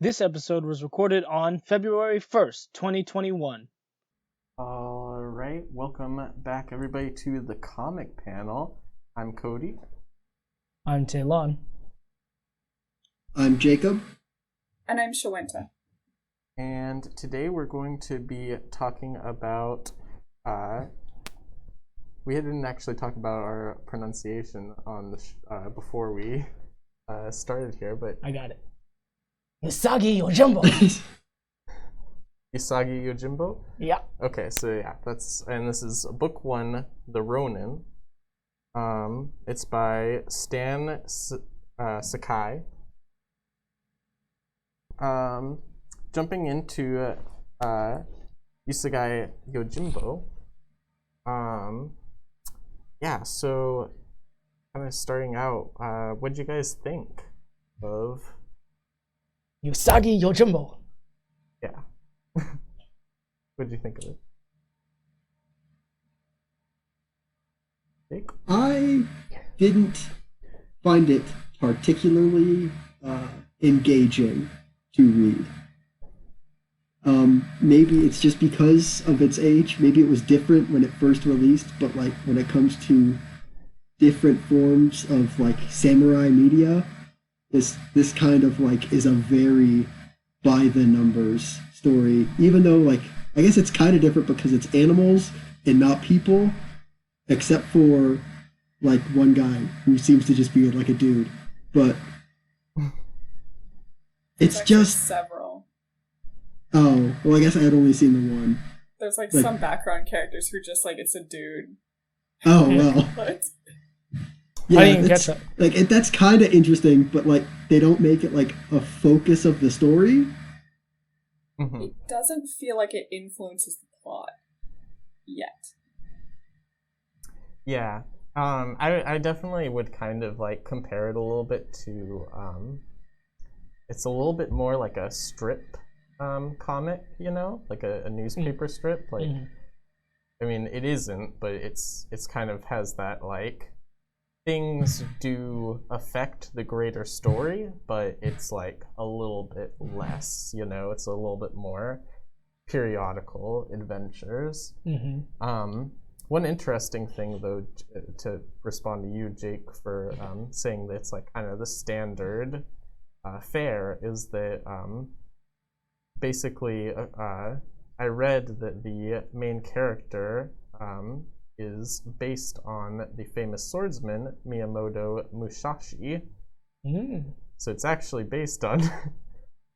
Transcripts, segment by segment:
This episode was recorded on February 1st, 2021. All right, welcome back everybody to the comic panel. I'm Cody. I'm Taylon. I'm Jacob. And I'm Shawenta. And today we're going to be talking about, we didn't actually talk about our pronunciation on the before we started here, but... I got it. Usagi Yojimbo. Usagi Yojimbo? Yeah. Okay, so yeah, this is book one, The Ronin. It's by Stan Sakai. Jumping into Usagi Yojimbo. Yeah, so kind of starting out, what'd you guys think of Usagi Yojimbo. Yeah. What'd you think of it? Jake? I didn't find it particularly engaging to read. Maybe it's just because of its age. Maybe it was different when it first released, but like when it comes to different forms of like samurai media, this kind of like is a very by the numbers story. Even though like I guess it's kind of different because it's animals and not people, except for like one guy who seems to just be like a dude. But it's just several. Oh, well, I guess I had only seen the one. There's like some background characters who are just like, it's a dude. Oh, well. What? Yeah, I didn't catch that. Like, that's kind of interesting, but like, they don't make it like a focus of the story. Mm-hmm. It doesn't feel like it influences the plot yet. Yeah. I definitely would kind of like compare it a little bit to it's a little bit more like a strip comic, you know, like a newspaper strip. Like, I mean, it isn't, but it's kind of has that like things do affect the greater story, but it's like a little bit less, you know. It's a little bit more periodical adventures. One interesting thing, though, to respond to you, Jake, for saying that it's like kind of the standard fare, is that basically I read that the main character is based on the famous swordsman Miyamoto Musashi. So it's actually based on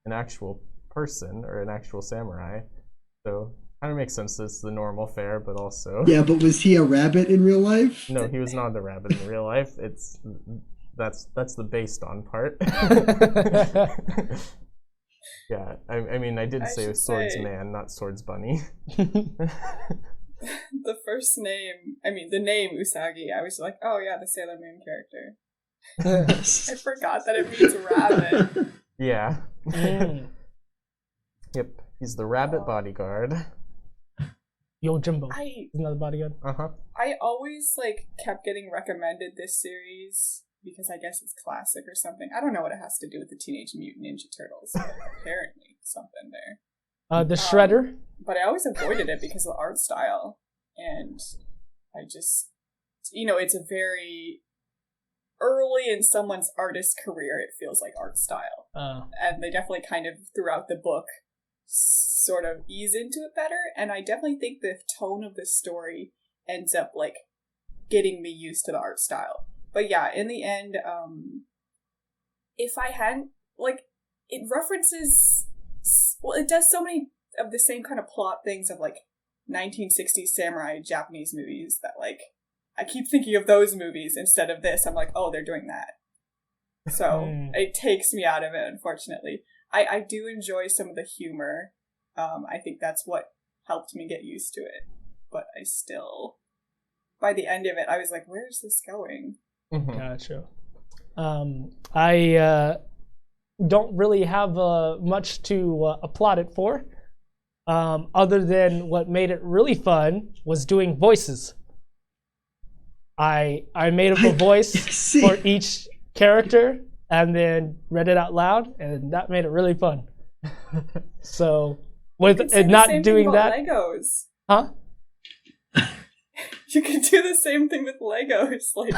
an actual person or an actual samurai. So kind of makes sense that it's the normal fare, but also... Yeah, but was he a rabbit in real life? No, he was not a rabbit in real life. That's the based on part. Yeah, I mean, I did say swordsman, not swords bunny. The first name, the name Usagi, I was like, oh yeah, the Sailor Moon character. I forgot that it means rabbit. Yeah. Yep, he's the rabbit bodyguard. Yojimbo. Another bodyguard. I always like kept getting recommended this series because I guess it's classic or something. I don't know what it has to do with the Teenage Mutant Ninja Turtles. Apparently, something there. The Shredder. But I always avoided it because of the art style. And I just, it's a very early in someone's artist career, it feels like art style. And they definitely kind of, throughout the book, sort of ease into it better. And I definitely think the tone of the story ends up, like, getting me used to the art style. But yeah, in the end, if I hadn't, like, it references, well, it does so many of the same kind of plot things of, like, 1960s samurai Japanese movies that, like, I keep thinking of those movies instead of this. I'm like, oh, they're doing that. So it takes me out of it, unfortunately. I do enjoy some of the humor. I think that's what helped me get used to it. But I still, by the end of it, I was like, where is this going? Gotcha. I don't really have much to applaud it for. Other than what made it really fun was doing voices. I made up a voice for each character and then read it out loud, and that made it really fun. So You with could say it the not same doing thing that, about Legos. huh? You could do the same thing with Legos, like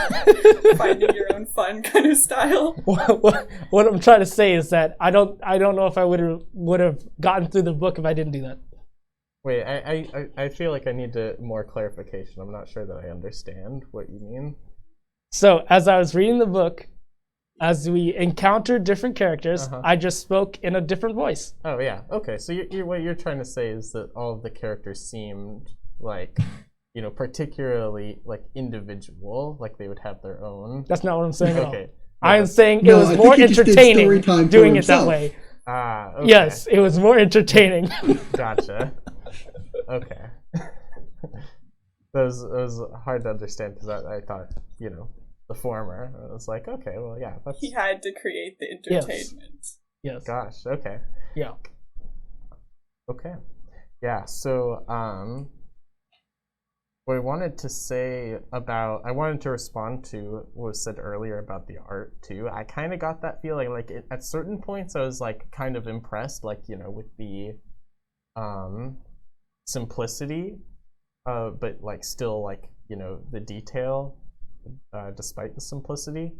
finding your own fun kind of style. What I'm trying to say is that I don't know if I would have gotten through the book if I didn't do that. Wait, I feel like I need more clarification. I'm not sure that I understand what you mean. So as I was reading the book, as we encountered different characters, I just spoke in a different voice. Oh yeah, okay. So what you're trying to say is that all of the characters seemed like, particularly like individual, like they would have their own. That's not what I'm saying. Okay. I am saying No, it was I more think he just did entertaining story time for doing it that himself. way. Ah, okay. Yes, it was more entertaining. Gotcha. Okay. That was hard to understand because I thought, the former. I was like, okay, well, yeah, that's. He had to create the entertainment. Yes. Gosh. Okay. Yeah. Okay. Yeah. So, what I wanted to respond to what was said earlier about the art too. I kind of got that feeling like at certain points I was like kind of impressed, like with the simplicity, but like still like the detail, despite the simplicity.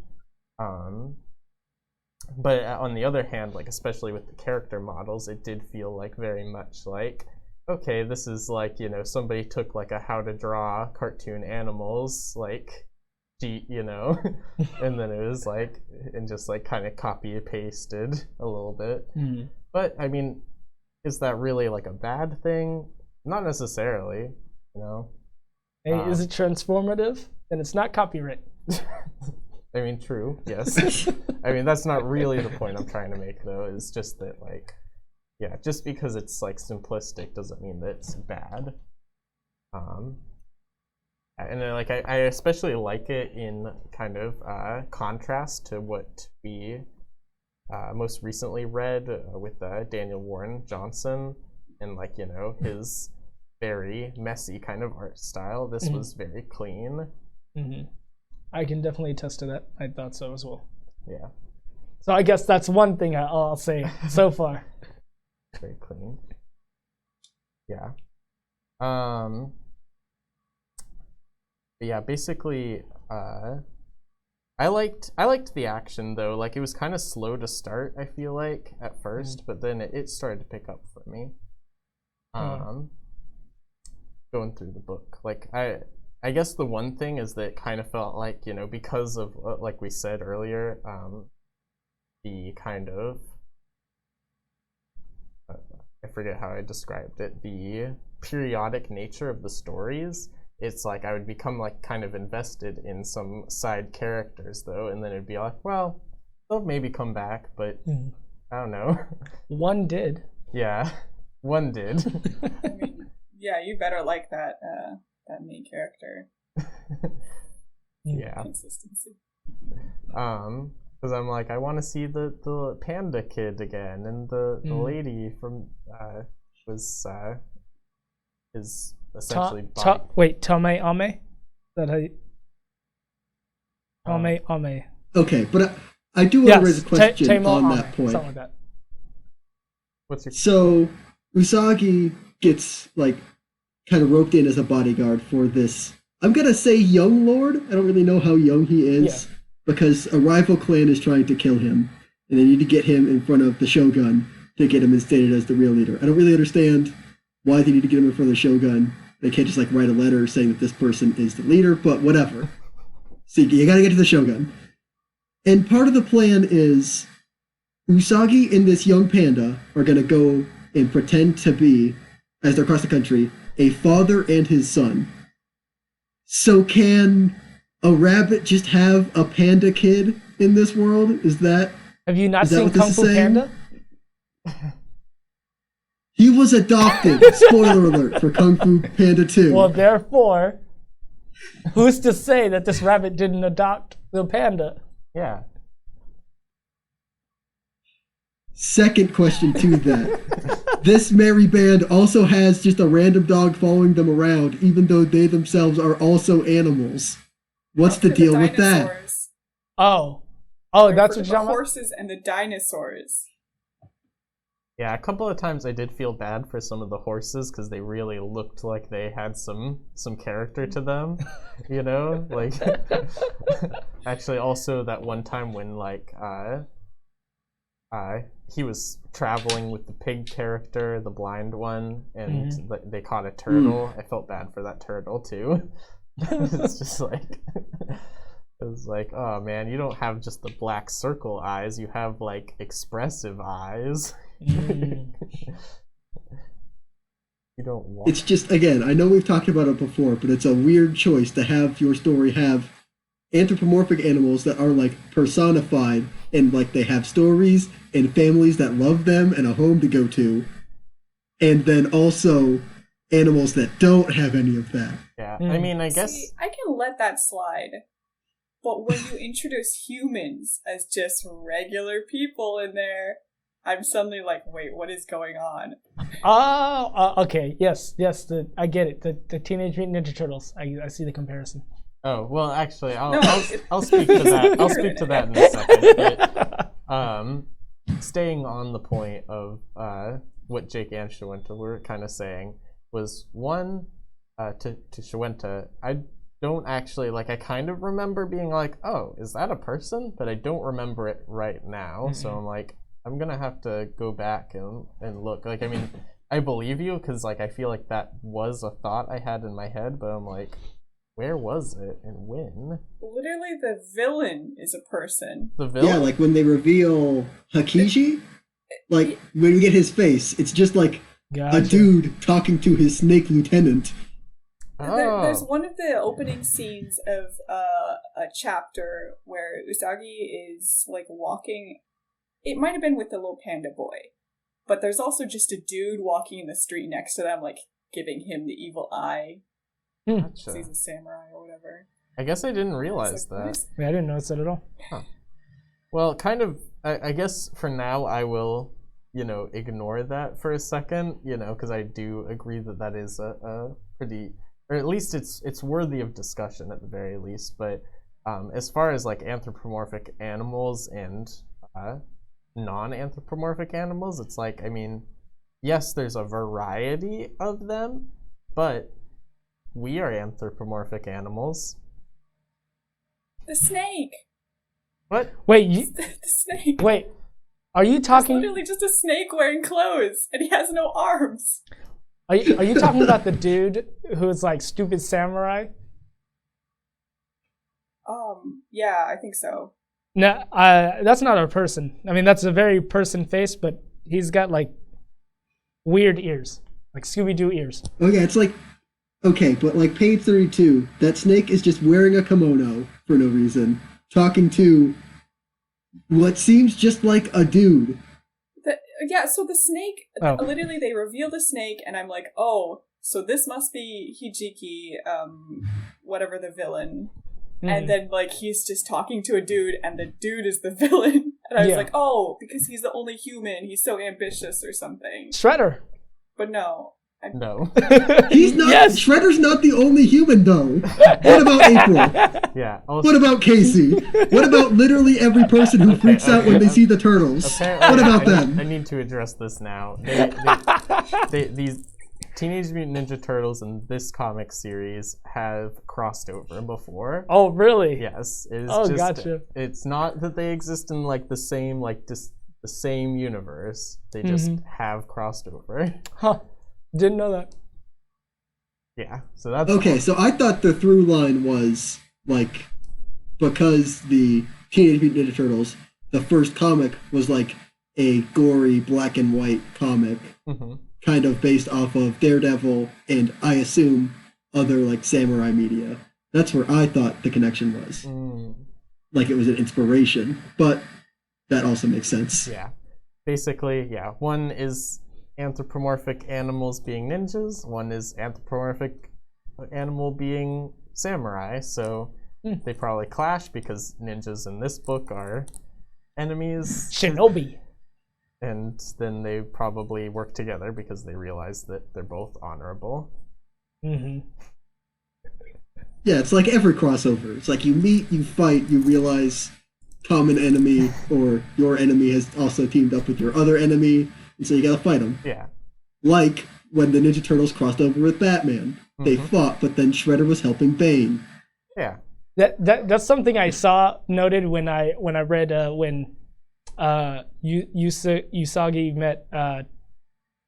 But on the other hand, like especially with the character models, it did feel like very much like, okay, this is like, somebody took like a how to draw cartoon animals, like, and then it was like, and just like kind of copy pasted a little bit. Mm. But I mean, is that really like a bad thing? Not necessarily, Hey, is it transformative? Then it's not copyright. I mean, true, yes. I mean, that's not really the point I'm trying to make, though. It's just that, like, yeah, just because it's, like, simplistic doesn't mean that it's bad. And then, like, I especially like it in kind of contrast to what we most recently read with Daniel Warren Johnson and, like, his very messy kind of art style. This was very clean. Mm-hmm. I can definitely attest to that. I thought so as well. Yeah. So I guess that's one thing I'll say so far. Very clean. Yeah. Yeah, basically, I liked the action though. Like it was kind of slow to start, I feel like, at first, but then it started to pick up for me. Going through the book. Like I guess the one thing is that it kind of felt like, because of, like we said earlier, the kind of, I forget how I described it, the periodic nature of the stories, it's like I would become like kind of invested in some side characters though, and then it'd be like, well, they'll maybe come back, but I don't know. One did. Yeah, one did. I mean, yeah, you better like that main character. Yeah. Consistency. Because I'm like, I want to see the panda kid again, and the lady from was is essentially wait, Tame Ame? That Ame Ame. Okay, but I do want to raise a question on that point. Something like that. What's your So Usagi gets like kind of roped in as a bodyguard for this. I'm gonna say young lord. I don't really know how young he is because a rival clan is trying to kill him, and they need to get him in front of the shogun to get him instated as the real leader. I don't really understand why they need to get him in front of the shogun. They can't just like write a letter saying that this person is the leader, but whatever. See, you gotta get to the shogun. And part of the plan is Usagi and this young panda are gonna go and pretend to be, as they're across the country, a father and his son. So can a rabbit just have a panda kid in this world? Have you not seen Kung Fu Panda? He was adopted. Spoiler alert for Kung Fu Panda 2. Well, therefore, who's to say that this rabbit didn't adopt the panda? Yeah. Second question to that. This merry band also has just a random dog following them around, even though they themselves are also animals. What's the deal with that? Oh, that's what you're talking about? The horses and the dinosaurs. Yeah, a couple of times I did feel bad for some of the horses because they really looked like they had some character to them, you know? Like, actually, also that one time when, like, he was traveling with the pig character, the blind one, and they caught a turtle. I felt bad for that turtle, too. It's just like... It was like, oh man, you don't have just the black circle eyes, you have like expressive eyes. You don't want. It's just, again, I know we've talked about it before, but it's a weird choice to have your story have anthropomorphic animals that are like personified and like they have stories and families that love them and a home to go to, and then also animals that don't have any of that. Yeah, I mean, I guess... See, I can let that slide. But when you introduce humans as just regular people in there, I'm suddenly like, wait, what is going on? Oh, okay. Yes. I get it. The Teenage Mutant Ninja Turtles. I see the comparison. Oh, well, actually, I'll No, speak to that. I'll speak to that in a second. But, staying on the point of what Jake and Shawenta were kind of saying was, one, to Shawenta, I don't actually, like, I kind of remember being like, oh, is that a person? But I don't remember it right now, so I'm like, I'm gonna have to go back and look. Like, I mean, I believe you, because, like, I feel like that was a thought I had in my head, but I'm like, where was it and when? Literally, the villain is a person. The villain? Yeah, like when they reveal Hakiji, like, when we get his face, it's just like a dude talking to his snake lieutenant. There's one of the opening scenes of a chapter where Usagi is like walking. It might have been with the little panda boy, but there's also just a dude walking in the street next to them, like giving him the evil eye. Gotcha. He's a samurai or whatever. I guess I didn't realize like, that. Yeah, I didn't notice that at all. Huh. Well, kind of. I guess for now I will, ignore that for a second, because I do agree that is a pretty. Or at least it's worthy of discussion at the very least. But as far as like anthropomorphic animals and non-anthropomorphic animals, it's like, I mean, yes, there's a variety of them, but we are anthropomorphic animals. The snake. What? Wait, The snake. wait. Are you talking? It's literally just a snake wearing clothes, and he has no arms. Are you talking about the dude who's like stupid samurai? Yeah, I think so. No, that's not a person. I mean, that's a very person face, but he's got like weird ears, like Scooby-Doo ears. Okay, it's like, okay, but like page 32, that snake is just wearing a kimono for no reason, talking to what seems just like a dude. So the snake, literally they reveal the snake, and I'm like, oh, so this must be Hijiki, whatever the villain. And then, like, he's just talking to a dude, and the dude is the villain. And I was like, oh, because he's the only human, he's so ambitious or something. Shredder. But no. No. He's not. Yes. Shredder's not the only human, though. What about April? Yeah. What about Casey? What about literally every person who freaks out when they see the turtles? What about them? I need to address this now. These Teenage Mutant Ninja Turtles in this comic series have crossed over before. Oh, really? Yes. Gotcha. It's not that they exist in like the same the same universe. They just have crossed over. Huh. Didn't know that. Yeah, so that's... Okay, so I thought the through line was, like, because the Teenage Mutant Ninja Turtles, the first comic was, like, a gory black and white comic, kind of based off of Daredevil and, I assume, other, like, samurai media. That's where I thought the connection was. Like, it was an inspiration, but that also makes sense. Yeah. Basically, yeah, one is anthropomorphic animals being ninjas, one is anthropomorphic animal being samurai, so they probably clash because ninjas in this book are enemies. Shinobi. And then they probably work together because they realize that they're both honorable. Yeah, it's like every crossover. It's like you meet, you fight, you realize common enemy, or your enemy has also teamed up with your other enemy. and so you gotta fight them. Yeah. Like when the Ninja Turtles crossed over with Batman. They fought, but then Shredder was helping Bane. Yeah. That's something I saw noted when I read when Usagi met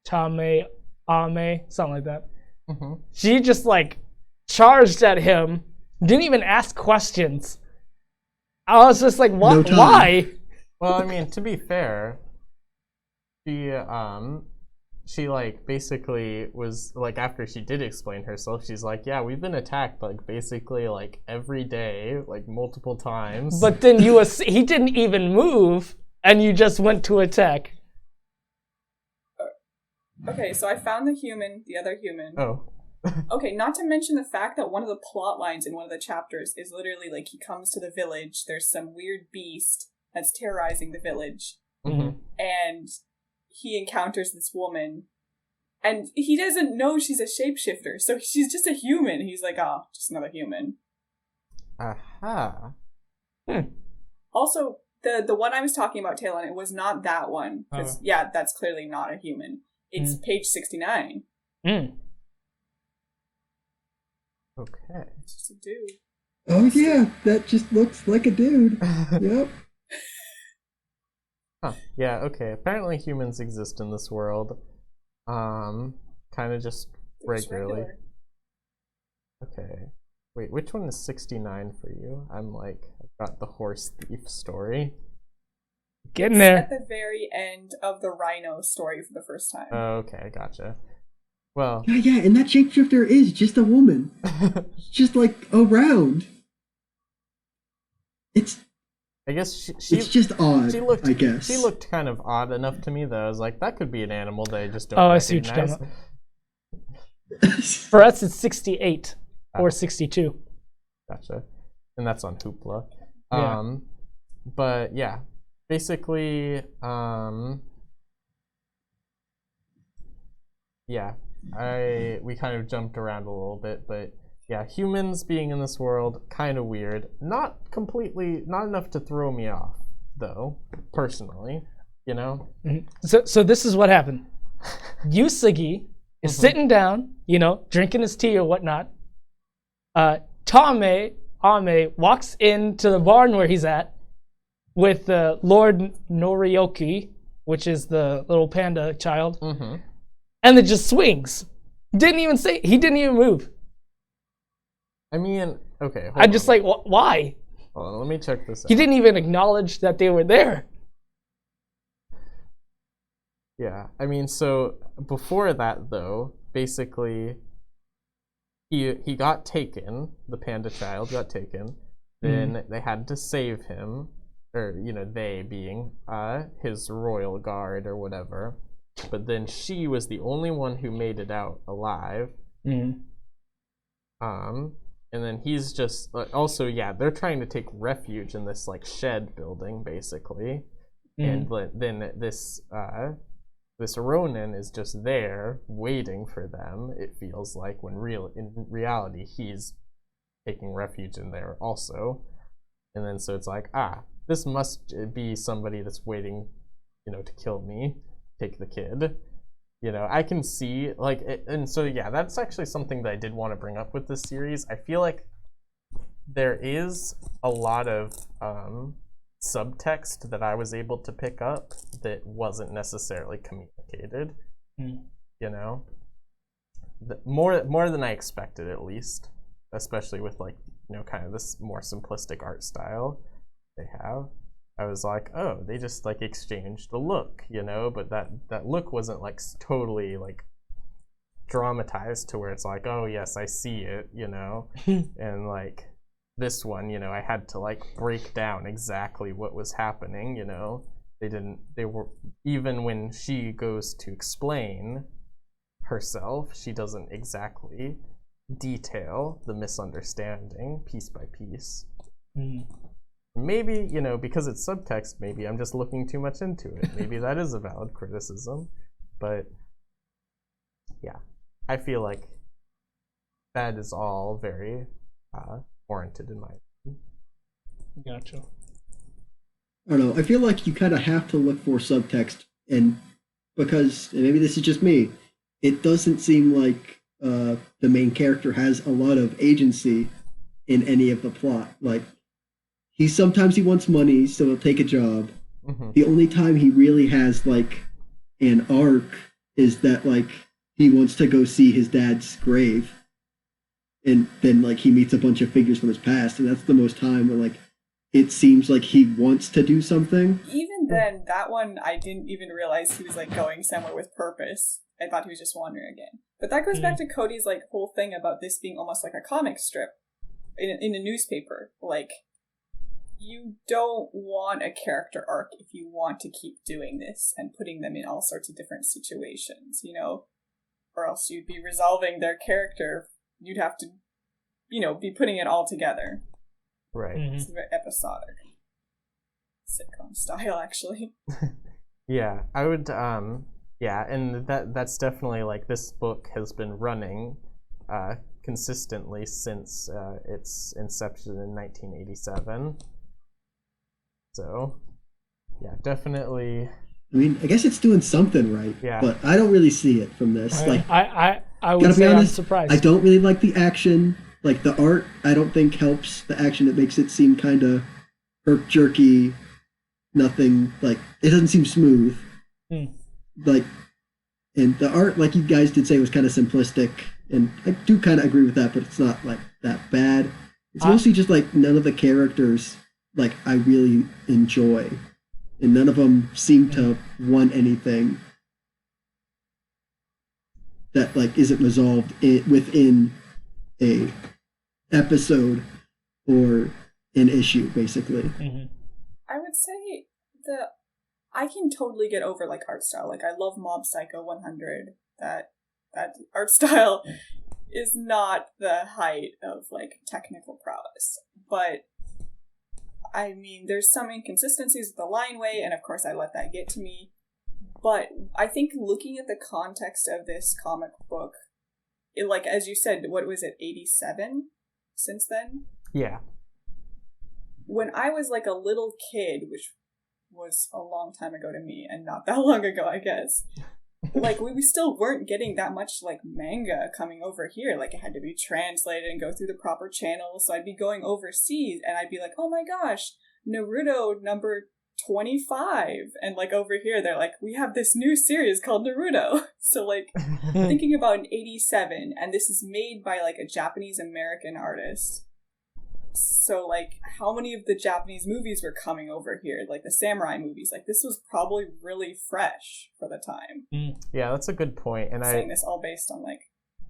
Tame Ame, something like that. She just like charged at him, didn't even ask questions. I was just like, what? No Why? Well, I mean, to be fair, she like basically was like, after she did explain herself, she's like, yeah, we've been attacked like basically like every day, like multiple times. But then he didn't even move, and you just went to attack. Okay, so I found the other human. Oh. Okay, not to mention the fact that one of the plot lines in one of the chapters is literally like he comes to the village, there's some weird beast that's terrorizing the village, and he encounters this woman, and he doesn't know she's a shapeshifter, so she's just a human. He's like, oh, just another human. Aha. Also, the one I was talking about, Talon, it was not that one, because, yeah, that's clearly not a human. It's page 69. Okay. It's just a dude. Oh yeah, that just looks like a dude. Yep. Huh. Yeah, okay. Apparently humans exist in this world. Kind of just regularly. Okay. Wait, which one is 69 for you? I'm like, I've got the horse thief story. Getting there. At the very end of the rhino story for the first time. Okay, gotcha. Well. Yeah, and that shapeshifter is just a woman. Just like around. I guess it's just odd. I guess she looked kind of odd enough to me that I was like, that could be an animal that I just don't I recognize. see what you're talking about. For us, it's 68 or 62. Gotcha. And that's on Hoopla. Yeah. But yeah, basically, yeah, we kind of jumped around a little bit, but yeah, humans being in this world, kind of weird. Not enough to throw me off, though, personally, you know? So this is what happened. Usagi is sitting down, drinking his tea or whatnot. Ame walks into the barn where he's at with Lord Norioki, which is the little panda child, and it just swings. He didn't even move. I mean, okay. I'm just like, why? Hold on, let me check this out. He didn't even acknowledge that they were there. Yeah, I mean, so before that, though, basically, he got taken. The panda child got taken. Then they had to save him, or they being his royal guard or whatever. But then she was the only one who made it out alive. And then he's just also, yeah, they're trying to take refuge in this like shed building basically, and then this Ronin is just there waiting for them. It feels like in reality he's taking refuge in there also, and then so it's like, this must be somebody that's waiting, to kill me, take the kid. I can see, like, and so, yeah, that's actually something that I did want to bring up with this series. I feel like there is a lot of subtext that I was able to pick up that wasn't necessarily communicated, more than I expected, at least, especially with, like, kind of this more simplistic art style they have. I was like, oh, they just like exchanged a look, but that look wasn't like totally like dramatized to where it's like, oh yes, I see it, and like this one, I had to like break down exactly what was happening, they were, even when she goes to explain herself, she doesn't exactly detail the misunderstanding piece by piece. Maybe, because it's subtext, maybe I'm just looking too much into it. Maybe that is a valid criticism. But, yeah, I feel like that is all very warranted in my opinion. Gotcha. I don't know. I feel like you kind of have to look for subtext, but because, and maybe this is just me, it doesn't seem like the main character has a lot of agency in any of the plot. Like, sometimes he wants money, so he'll take a job. Mm-hmm. The only time he really has, like, an arc is that, like, he wants to go see his dad's grave. And then, like, he meets a bunch of figures from his past, and that's the most time where, like, it seems like he wants to do something. Even then, that one, I didn't even realize he was, like, going somewhere with purpose. I thought he was just wandering again. But that goes back to Cody's, like, whole thing about this being almost like a comic strip in a newspaper. Like, you don't want a character arc if you want to keep doing this and putting them in all sorts of different situations, you know? Or else you'd be resolving their character. You'd have to, you know, be putting it all together. Right. Mm-hmm. It's very episodic. Sitcom style, actually. Yeah, I would, yeah, and that's definitely, like, this book has been running consistently since its inception in 1987. So, yeah, definitely. I mean, I guess it's doing something right, but I don't really see it from this. I would gotta say be honest, I'm surprised. I don't really like the action. Like, the art, I don't think helps the action. It makes it seem kind of jerky. Nothing, like, it doesn't seem smooth. Like, and the art, like you guys did say, was kind of simplistic. And I do kind of agree with that, but it's not, like, that bad. It's mostly just, like, none of the characters, like, I really enjoy. And none of them seem to want anything that, like, isn't resolved within a episode or an issue, basically. Mm-hmm. I would say I can totally get over, like, art style. Like, I love Mob Psycho 100. That art style is not the height of, like, technical prowess. But, I mean, there's some inconsistencies with the line weight, and of course I let that get to me. But I think looking at the context of this comic book, it, like, as you said, what was it, 87 since then? Yeah. When I was, like, a little kid, which was a long time ago to me, and not that long ago, I guess, like, we still weren't getting that much, like, manga coming over here. Like, it had to be translated and go through the proper channels, so I'd be going overseas, and I'd be like, oh my gosh, Naruto number 25, and, like, over here they're like, we have this new series called Naruto. So, like, thinking about an 87, and this is made by, like, a Japanese American artist, so, like, how many of the Japanese movies were coming over here, like the samurai movies? Like, this was probably really fresh for the time. Yeah, that's a good point. And I'm saying this all based on, like,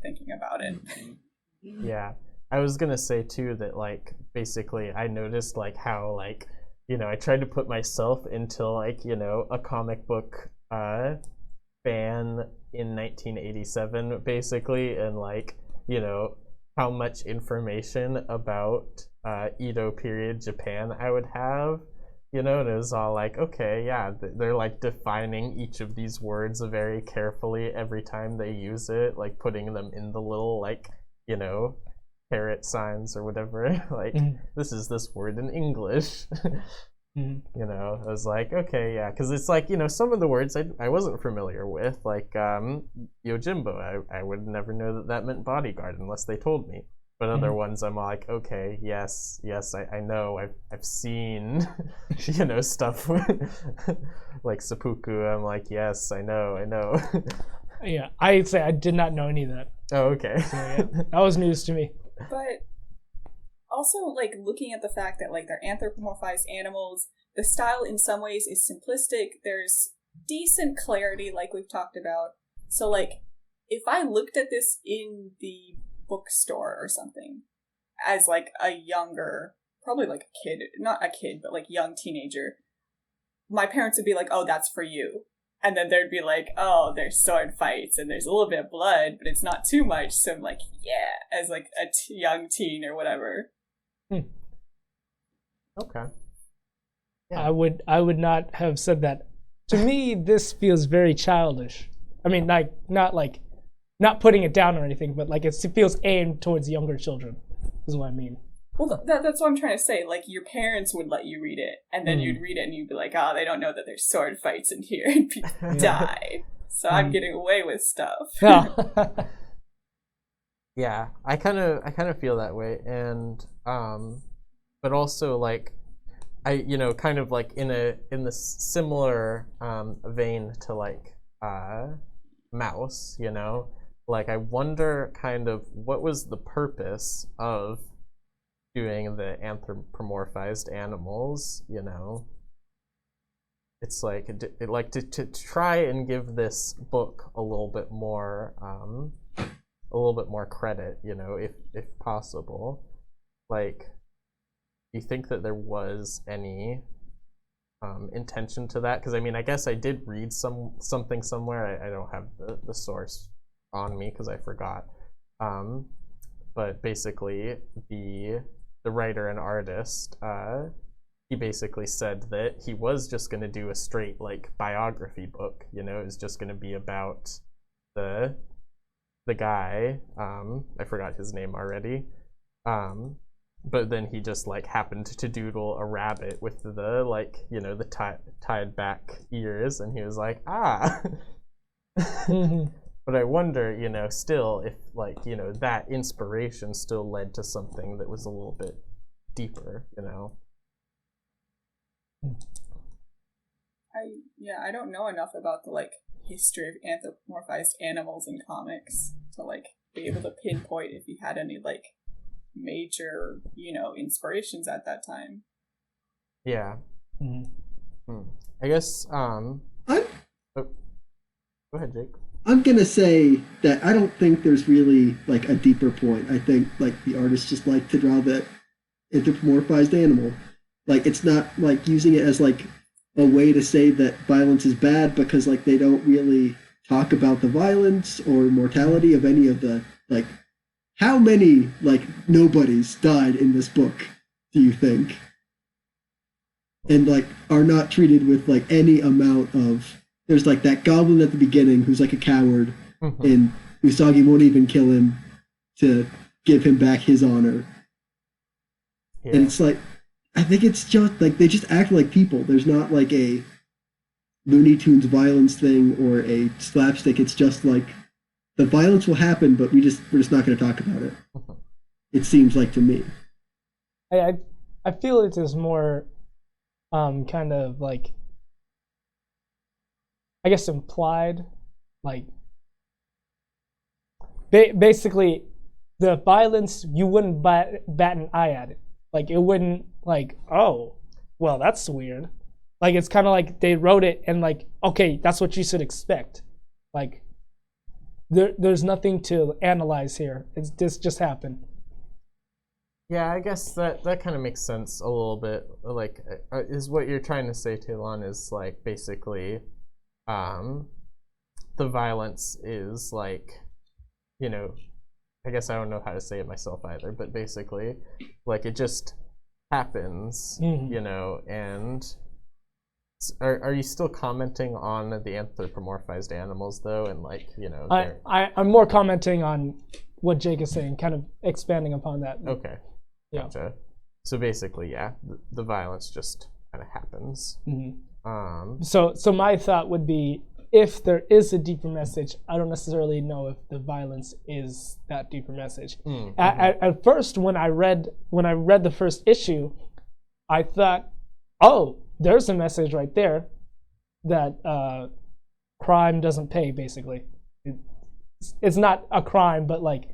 thinking about it. Yeah, I was gonna say too that, like, basically I noticed, like, how, like, you know, I tried to put myself into, like, you know, a comic book fan in 1987, basically, and, like, you know, how much information about Edo period Japan I would have, you know, and it was all like, okay, yeah, they're, like, defining each of these words very carefully every time they use it, like, putting them in the little, like, you know, parrot signs or whatever, like, this is this word in English. You know, I was like, okay, yeah, because it's like, you know, some of the words I wasn't familiar with, like Yojimbo, I would never know that meant bodyguard unless they told me. But other ones I'm like, okay, yes, I know, I've seen, you know, stuff like seppuku. I'm like, yes, I know. Yeah, I'd say I did not know any of that. Oh, okay. So, yeah, that was news to me. But also, like, looking at the fact that, like, they're anthropomorphized animals, the style in some ways is simplistic. There's decent clarity, like we've talked about. So, like, if I looked at this in the bookstore or something as, like, a younger, probably, like, a kid, not a kid, but, like, young teenager, my parents would be like, oh, that's for you. And then there'd be like, oh, there's sword fights and there's a little bit of blood, but it's not too much. So I'm like, yeah, as, like, a young teen or whatever. Okay. Yeah. I would not have said that. To me, this feels very childish. I mean, like, not putting it down or anything, but, like, it feels aimed towards younger children, is what I mean. Well, that's what I'm trying to say. Like, your parents would let you read it, and then you'd read it and you'd be like, oh, they don't know that there's sword fights in here and people die. So I'm getting away with stuff. Yeah. Yeah, I kind of feel that way, and but also like I kind of like in the similar vein to like Mouse, like I wonder kind of what was the purpose of doing the anthropomorphized animals, It's like to try and give this book a little bit more credit, if possible. Like, do you think that there was any intention to that? Because I mean, I guess I did read something somewhere. I don't have the source on me because I forgot. But basically, the writer and artist, he basically said that he was just going to do a straight like biography book. It was just going to be about the guy. I forgot his name already. But then he just like happened to doodle a rabbit with the the tied back ears, and he was like, ah. But I wonder, still if like that inspiration still led to something that was a little bit deeper, I don't know enough about the like history of anthropomorphized animals in comics to like be able to pinpoint if he had any like major, inspirations at that time. Yeah. I guess go ahead, Jake. I'm gonna say that I don't think there's really like a deeper point. I think like the artists just like to draw that anthropomorphized animal. Like it's not like using it as like a way to say that violence is bad, because like they don't really talk about the violence or mortality of any of the like. How many like nobodies died in this book, do you think? And like are not treated with like any amount of. There's like that goblin at the beginning who's like a coward, and Usagi won't even kill him to give him back his honor. Yeah. And it's like, I think it's just like they just act like people. There's not like a Looney Tunes violence thing or a slapstick. It's just like the violence will happen, but we're just not going to talk about it. It seems like to me. I feel it is more kind of like, I guess implied, like basically the violence, you wouldn't bat an eye at it. Like it wouldn't like, oh, well, that's weird. Like it's kind of like they wrote it and like, okay, that's what you should expect. Like there's nothing to analyze here. This just happened. Yeah, I guess that kind of makes sense a little bit. Like, is what you're trying to say, Talon, is like basically the violence is like, I guess I don't know how to say it myself either, but basically, like it just happens, and are you still commenting on the anthropomorphized animals though, and like, I'm more commenting on what Jake is saying, kind of expanding upon that. Okay. Yeah. Gotcha. So basically, yeah, the violence just kind of happens. So my thought would be, if there is a deeper message, I don't necessarily know if the violence is that deeper message. At first, when I read the first issue, I thought, oh, there's a message right there that crime doesn't pay. Basically, it's not a crime, but like,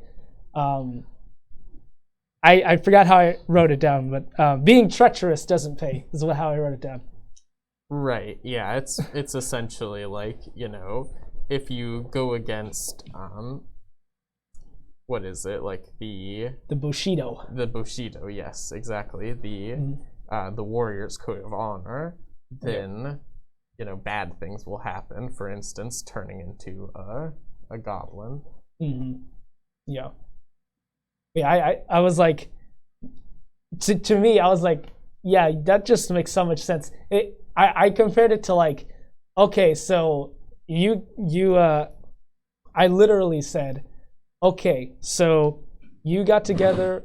I forgot how I wrote it down, but being treacherous doesn't pay is how I wrote it down. Right. Yeah. It's essentially like, if you go against what is it, like the Bushido. The Bushido. Yes, exactly. The warrior's code of honor. Then bad things will happen. For instance, turning into a goblin. Yeah. Yeah. I was like, to me, I was like, yeah, that just makes so much sense. I compared it to like, okay, so I literally said, okay, so you got together,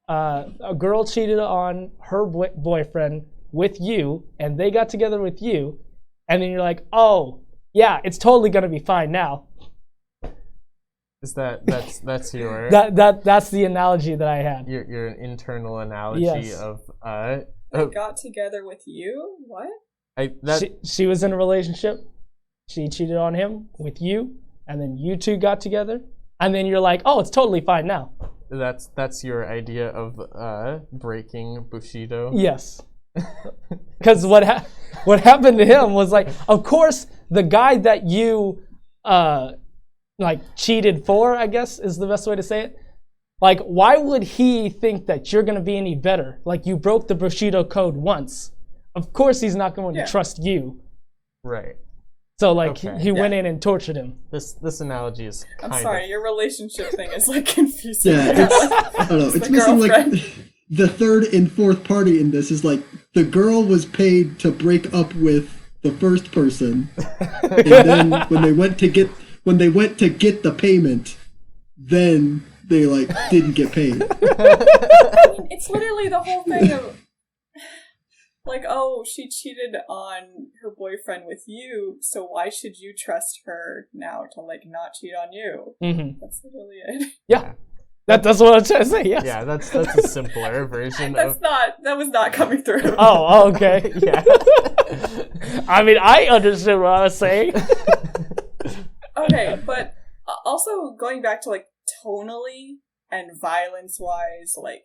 a girl cheated on her boyfriend with you, and they got together with you, and then you're like, oh, yeah, it's totally gonna be fine now. Is that's your That's the analogy that I had. your internal analogy Yes. of They got together with you? What? She was in a relationship. She cheated on him with you, and then you two got together, and then you're like, oh, it's totally fine now. That's your idea of breaking Bushido. Yes. Because what happened to him was like, of course, the guy that you like cheated for, I guess is the best way to say it. Like, why would he think that you're gonna be any better? Like, you broke the Bushido code once. Of course, he's not going to trust you. Right. So like he went in and tortured him. This analogy is I'm sorry, your relationship thing is like confusing. Yeah, I don't know. It's missing like the third and fourth party in this is like the girl was paid to break up with the first person, and then when they went to get the payment, then they like didn't get paid. I mean, it's literally the whole thing of like, oh, she cheated on her boyfriend with you, so why should you trust her now to like not cheat on you? Mm-hmm. That's literally it. Yeah. That's what I'm trying to say, yes. Yeah, that's a simpler version That was not coming through. Oh, okay. Yeah. I mean, I understood what I was saying. Okay, but also going back to like tonally and violence-wise, like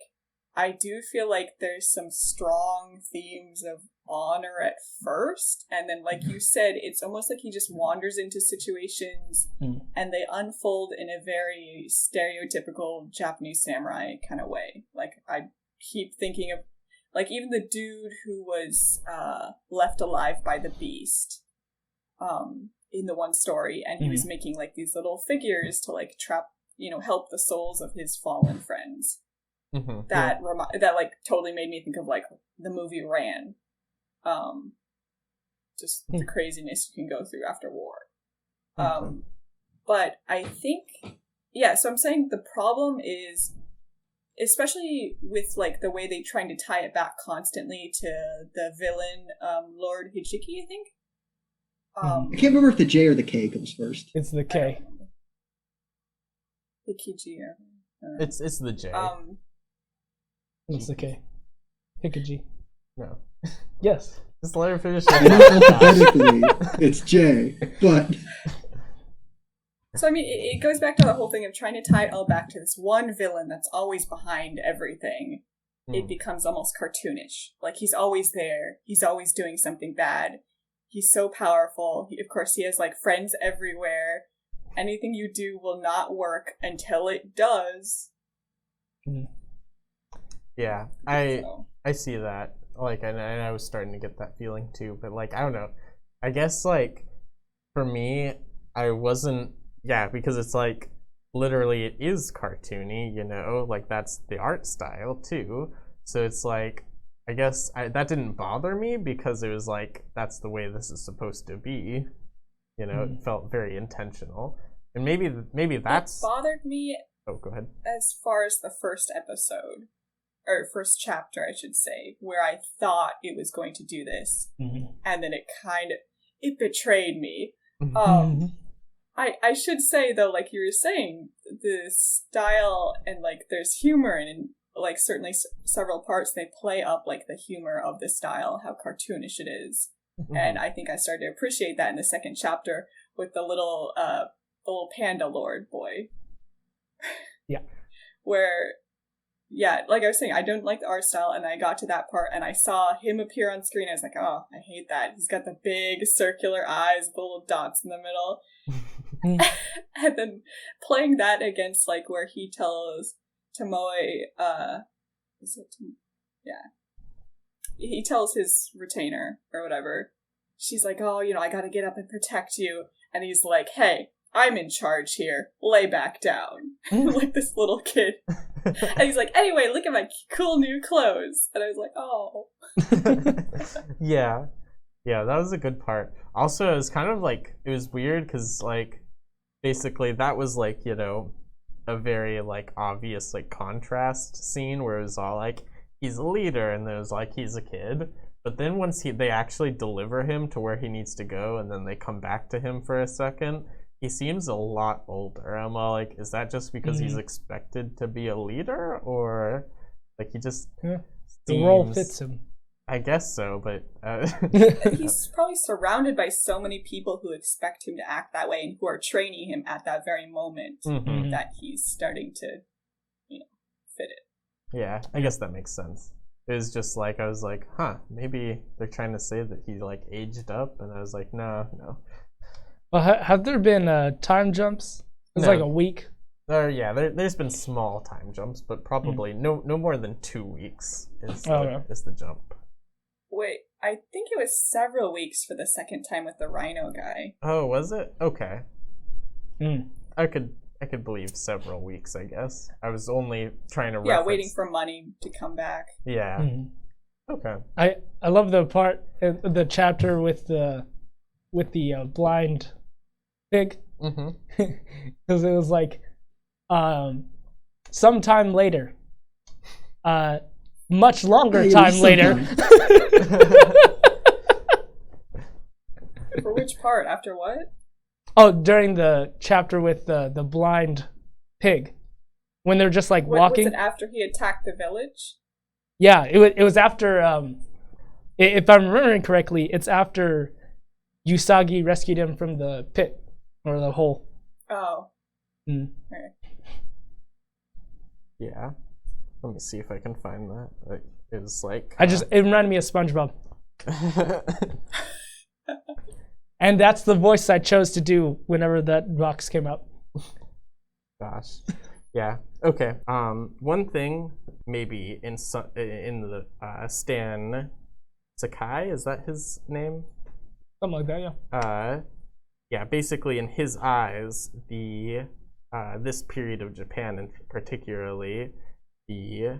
I do feel like there's some strong themes of honor at first, and then like you said, it's almost like he just wanders into situations and they unfold in a very stereotypical Japanese samurai kind of way. Like I keep thinking of like even the dude who was left alive by the beast in the one story, and he was making like these little figures to like help the souls of his fallen friends. Mm-hmm. That like totally made me think of like the movie Ran. Just the craziness you can go through after war. But I think, so I'm saying the problem is, especially with like the way they're trying to tie it back constantly to the villain, Lord Hijiki, I think. I can't remember if the J or the K goes first. It's the K. Hikiji. It's the J. It's the K. Hikiji. No. Yes. Just let her finish. Alphabetically, it's J, but... So, I mean, it goes back to the whole thing of trying to tie it all back to this one villain that's always behind everything. It becomes almost cartoonish. Like, he's always there. He's always doing something bad. He's so powerful. Of course, he has, like, friends everywhere. Anything you do will not work until it does. Yeah, I see that. Like, and I was starting to get that feeling too. But like, I don't know. I guess like for me, I wasn't. Yeah, because it's like literally it is cartoony. Like that's the art style too. So it's like I guess that didn't bother me because it was like that's the way this is supposed to be. It felt very intentional, and maybe that's it bothered me. Oh, go ahead. As far as the first episode. Or first chapter, I should say, where I thought it was going to do this, and then it betrayed me. I should say though, like you were saying, the style and like there's humor and like certainly several parts they play up like the humor of the style, how cartoonish it is, and I think I started to appreciate that in the second chapter with the little panda lord boy. Yeah, where. Yeah, like I was saying, I don't like the art style, and I got to that part, and I saw him appear on screen, I was like, oh, I hate that. He's got the big circular eyes with little dots in the middle. And then playing that against, like, where he tells Tomoe, he tells his retainer, or whatever, she's like, oh, I gotta get up and protect you, and he's like, hey, I'm in charge here. Lay back down. Like this little kid. And he's like, anyway, look at my cool new clothes. And I was like, oh. Yeah, that was a good part. Also, it was kind of like, it was weird because, like, basically that was, like, a very, like, obvious, like, contrast scene where it was all, like, he's a leader and there's, like, he's a kid. But then once they actually deliver him to where he needs to go, and then they come back to him for a second, he seems a lot older. I'm all like, is that just because he's expected to be a leader, or like he just the role fits him? I guess so, but he's probably surrounded by so many people who expect him to act that way and who are training him at that very moment that he's starting to, fit it. Yeah, I guess that makes sense. It was just like, I was like, maybe they're trying to say that he like aged up, and I was like, no. Well, have there been time jumps? It's like a week. There's been small time jumps, but probably no more than 2 weeks is the jump. Wait, I think it was several weeks for the second time with the rhino guy. Oh, was it? Okay. I could believe several weeks, I guess. I was only trying to reference... waiting for money to come back. Yeah. Okay. I love the part, the chapter with the blind pig. Because it was like, sometime later. Much longer time later. For which part? After what? Oh, during the chapter with the blind pig, when they're just like walking. Was it after he attacked the village? Yeah, it was after. If I'm remembering correctly, it's after Usagi rescued him from the pit or the hole. Oh. Okay. Yeah. Let me see if I can find that. It was like... It reminded me of SpongeBob. And that's the voice I chose to do whenever that box came up. Gosh. Yeah. Okay. One thing, maybe in the Stan Sakai, is that his name? Something like that, yeah. Basically, in his eyes, this period of Japan, and particularly the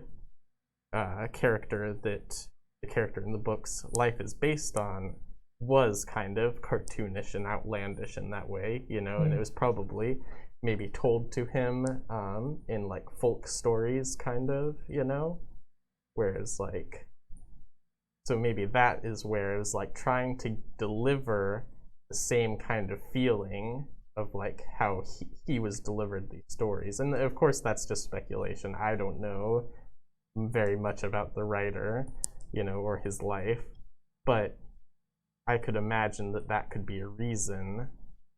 character in the book's life is based on, was kind of cartoonish and outlandish in that way, and it was probably maybe told to him in like folk stories, kind of, whereas like, so maybe that is where it was like trying to deliver the same kind of feeling of like how he was delivered these stories. And of course that's just speculation. I don't know very much about the writer, or his life, but I could imagine that could be a reason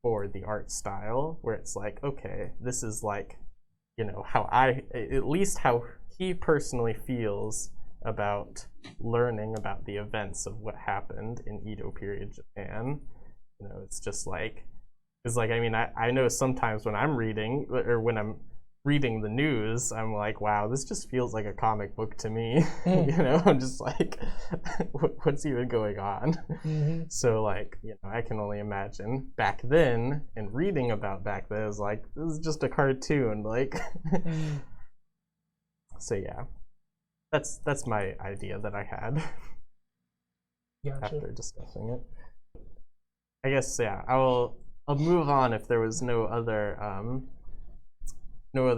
for the art style, where it's like, okay, this is like, how at least how he personally feels about learning about the events of what happened in Edo period Japan. It's just like, I know sometimes when I'm reading, or when I'm reading the news, I'm like, wow, this just feels like a comic book to me. I'm just like, what's even going on? So like, I can only imagine back then, and reading about back then is like, this is just a cartoon, like. So yeah, that's my idea that I had. After discussing it. I guess, yeah, I'll move on if there was no other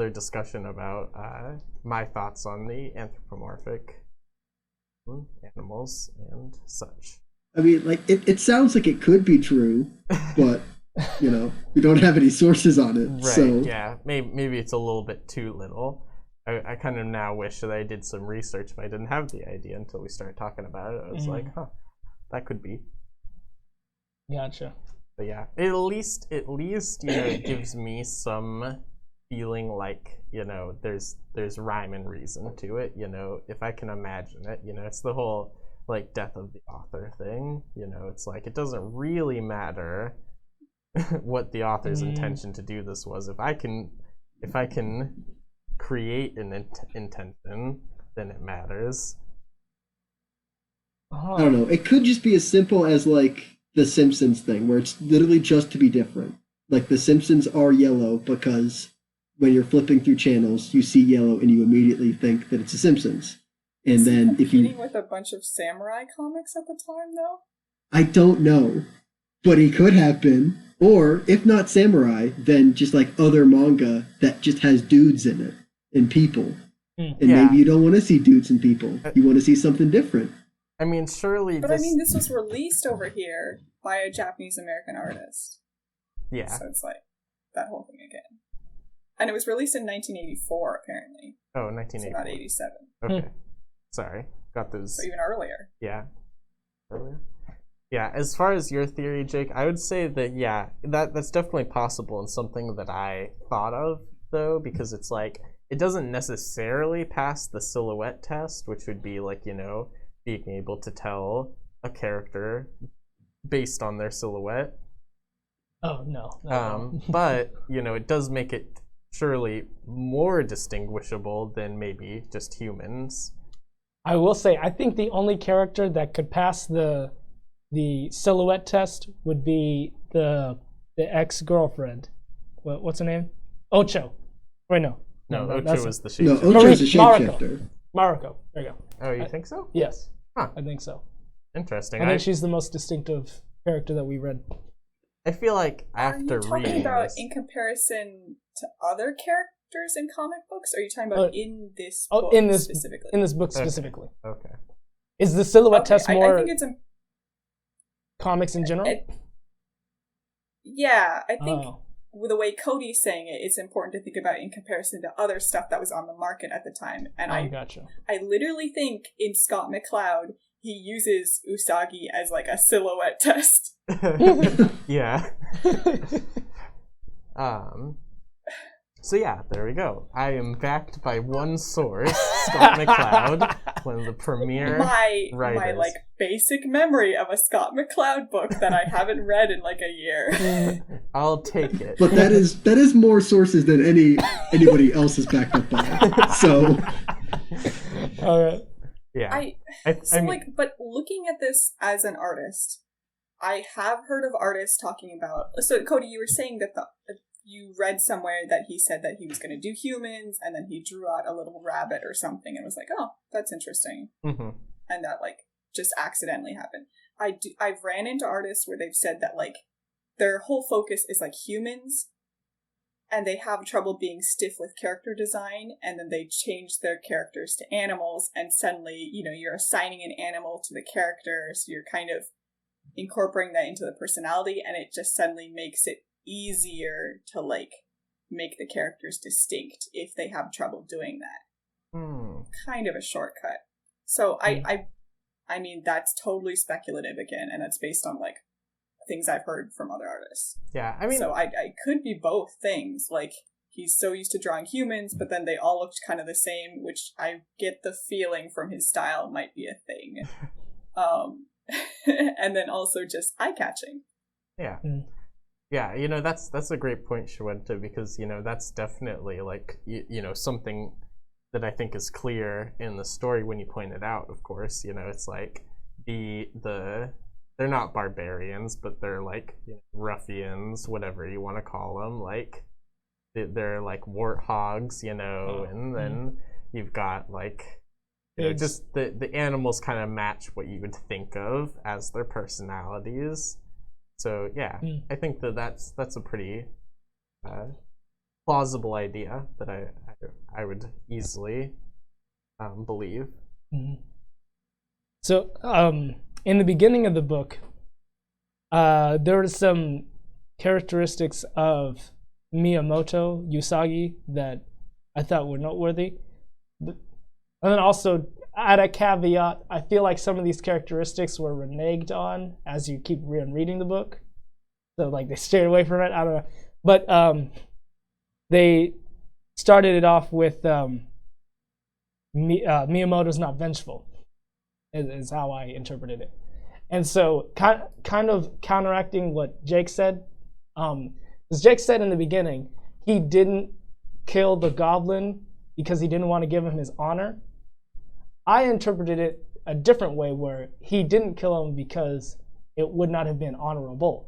discussion about my thoughts on the anthropomorphic animals and such. I mean, like, it sounds like it could be true, but, we don't have any sources on it. Right, so. Yeah. Maybe it's a little bit too little. I kind of now wish that I did some research, but I didn't have the idea until we started talking about it. I was like, that could be. Gotcha. But yeah, at least it gives me some feeling like, there's rhyme and reason to it, if I can imagine it, it's the whole like death of the author thing, it's like, it doesn't really matter what the author's intention to do this was. If I can create an intention, then it matters. I don't know, it could just be as simple as like the Simpsons thing, where it's literally just to be different. Like, the Simpsons are yellow because when you're flipping through channels, you see yellow and you immediately think that it's The Simpsons. And Is then he if you... competing with a bunch of samurai comics at the time, though? I don't know. But he could have been. Or, if not samurai, then just like other manga that just has dudes in it and people. And maybe you don't want to see dudes and people. You want to see something different. I mean, surely But I mean, this was released over here by a Japanese American artist. Yeah. So it's like that whole thing again. And it was released in 1984, apparently. Oh, 1984. So not 87. Okay. Sorry. Got those. So even earlier. Yeah. Earlier? Yeah, as far as your theory, Jake, I would say that, yeah, that's definitely possible and something that I thought of, though, because it's like, it doesn't necessarily pass the silhouette test, which would be like, you know, being able to tell a character based on their silhouette. Oh, no. But, you know, it does make it surely more distinguishable than maybe just humans. I will say, I think the only character that could pass the silhouette test would be the ex-girlfriend. What's her name? Ocho. Wait, no. No, Ocho was the No, shapeshifter. Ocho's a shapeshifter. Mariko. There you go. Oh, you think so? Yes. Huh. I think so. Interesting. I think she's the most distinctive character that we read. I feel like after Are you talking reading about this, in comparison to other characters in comic books? Or are you talking about in this book specifically? In this book specifically. Okay. Is the silhouette test more I think it's comics in general? Yeah, I think with the way Cody's saying it, it's important to think about in comparison to other stuff that was on the market at the time. And I gotcha. I literally think in Scott McCloud, he uses Usagi as like a silhouette test. Yeah. So yeah, there we go. I am backed by one source, Scott McCloud, one of the premier writers. My like basic memory of a Scott McCloud book that I haven't read in like a year. I'll take it. But that is more sources than anybody else is backed up by. So. All right. Yeah. I mean, but looking at this as an artist, I have heard of artists talking about. So Cody, you were saying that you read somewhere that he said that he was going to do humans, and then he drew out a little rabbit or something, and was like, "Oh, that's interesting," and that like just accidentally happened. I've ran into artists where they've said that like their whole focus is like humans, and they have trouble being stiff with character design, and then they change their characters to animals, and suddenly, you know, you're assigning an animal to the character, so you're kind of incorporating that into the personality, and it just suddenly makes it easier to like make the characters distinct if they have trouble doing that. Kind of a shortcut. So I mean, that's totally speculative again, and that's based on like things I've heard from other artists. Yeah, I mean, so I could be both things. Like he's so used to drawing humans, but then they all looked kind of the same, which I get the feeling from his style might be a thing. And then also just eye-catching. Yeah. Yeah, you know, that's a great point, Shawenta, because, you know, that's definitely, like, you know, something that I think is clear in the story when you point it out, of course. You know, it's like they're not barbarians, but they're, like, you know, ruffians, whatever you want to call them. Like, they're, like, warthogs, you know, and then you've got, like, you know, just the animals kind of match what you would think of as their personalities. So yeah, I think that's a pretty plausible idea that I would easily believe. So in the beginning of the book, there were some characteristics of Miyamoto Usagi that I thought were noteworthy. And then also, add a caveat, I feel like some of these characteristics were reneged on as you keep reading the book. So, like, they stayed away from it. I don't know. But they started it off with Miyamoto's not vengeful, is how I interpreted it. And so, kind of counteracting what Jake said, because Jake said in the beginning, he didn't kill the goblin because he didn't want to give him his honor. I interpreted it a different way, where he didn't kill him because it would not have been honorable.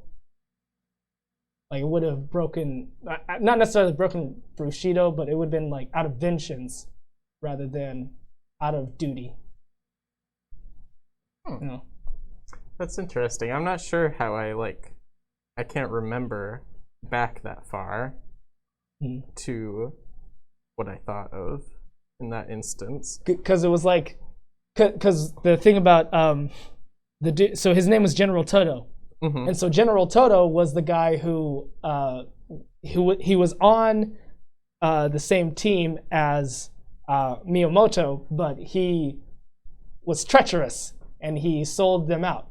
Like, it would have broken, not necessarily broken Bushido, but it would have been like out of vengeance rather than out of duty. You know? That's interesting. I'm not sure how I can't remember back that far to what I thought of in that instance. Because it was like, because the thing about so his name was General Toto, and so General Toto was the guy who he was on the same team as Miyamoto, but he was treacherous and he sold them out.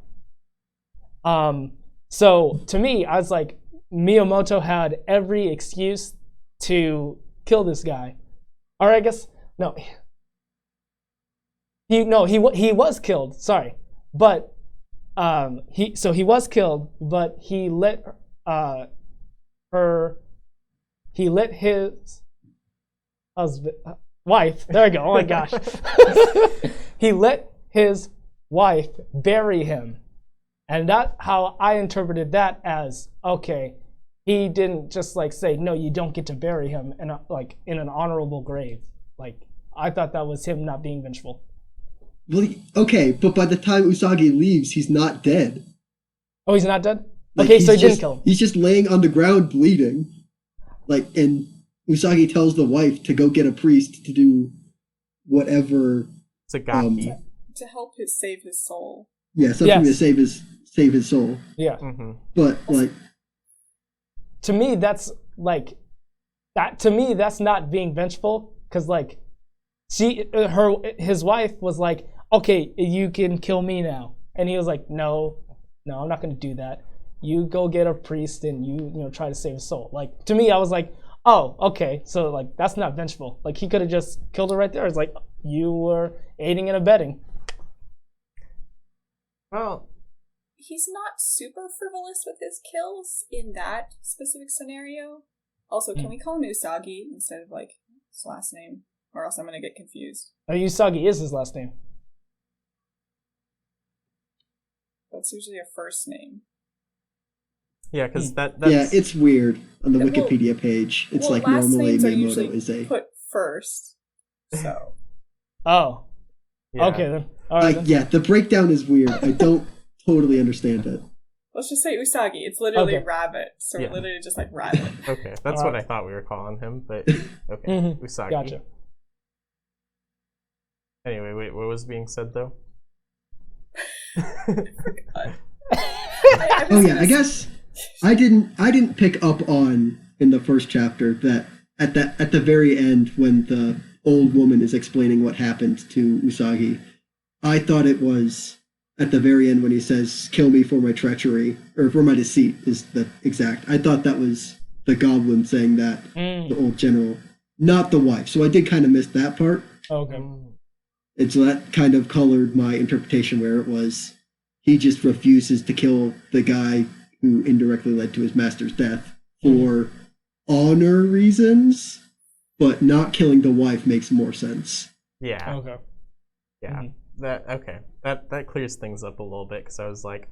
So to me, I was like, Miyamoto had every excuse to kill this guy, or I guess no. He was killed. Sorry, but he was killed, but he let his husband, wife. There we go. Oh my gosh, he let his wife bury him, and that's how I interpreted that as okay. He didn't just like say no, you don't get to bury him in like in an honorable grave. Like I thought that was him not being vengeful. Well, okay, but by the time Usagi leaves, he's not dead. Oh, he's not dead? Like, okay, so he didn't kill him. He's just laying on the ground bleeding. Like, and Usagi tells the wife to go get a priest to do whatever. Sagaki. To help save his soul. Yeah, something to save his soul. Yeah. But like, to me, that's like that. To me, that's not being vengeful because like, his wife was like, okay, you can kill me now. And he was like, no, I'm not going to do that. You go get a priest and you try to save his soul. Like, to me, I was like, oh, okay. So, like, that's not vengeful. Like, he could have just killed her right there. It's like, you were aiding and abetting. Well, he's not super frivolous with his kills in that specific scenario. Also, can we call him Usagi instead of, like, his last name? Or else I'm going to get confused. Usagi is his last name. That's usually a first name. Yeah, because that's... Yeah, it's weird on the Wikipedia page. It's like normally Miyamoto is a... put first, so... Oh. Yeah. Okay, then. All right, then. Yeah, the breakdown is weird. I don't totally understand it. Let's just say Usagi. It's literally rabbit, so we're literally just like rabbit. Okay, that's what I thought we were calling him, but okay, Usagi. Gotcha. Anyway, wait, what was being said though? Oh yeah, I guess I didn't pick up on in the first chapter that at the very end when the old woman is explaining what happened to Usagi, I thought it was at the very end when he says, "Kill me for my treachery," or for my deceit is the exact. I thought that was the goblin saying that, the old general, not the wife. So I did kind of miss that part. Okay. And so that kind of colored my interpretation where it was he just refuses to kill the guy who indirectly led to his master's death for honor reasons, but not killing the wife makes more sense. Yeah. Okay. Yeah. That clears things up a little bit because I was like,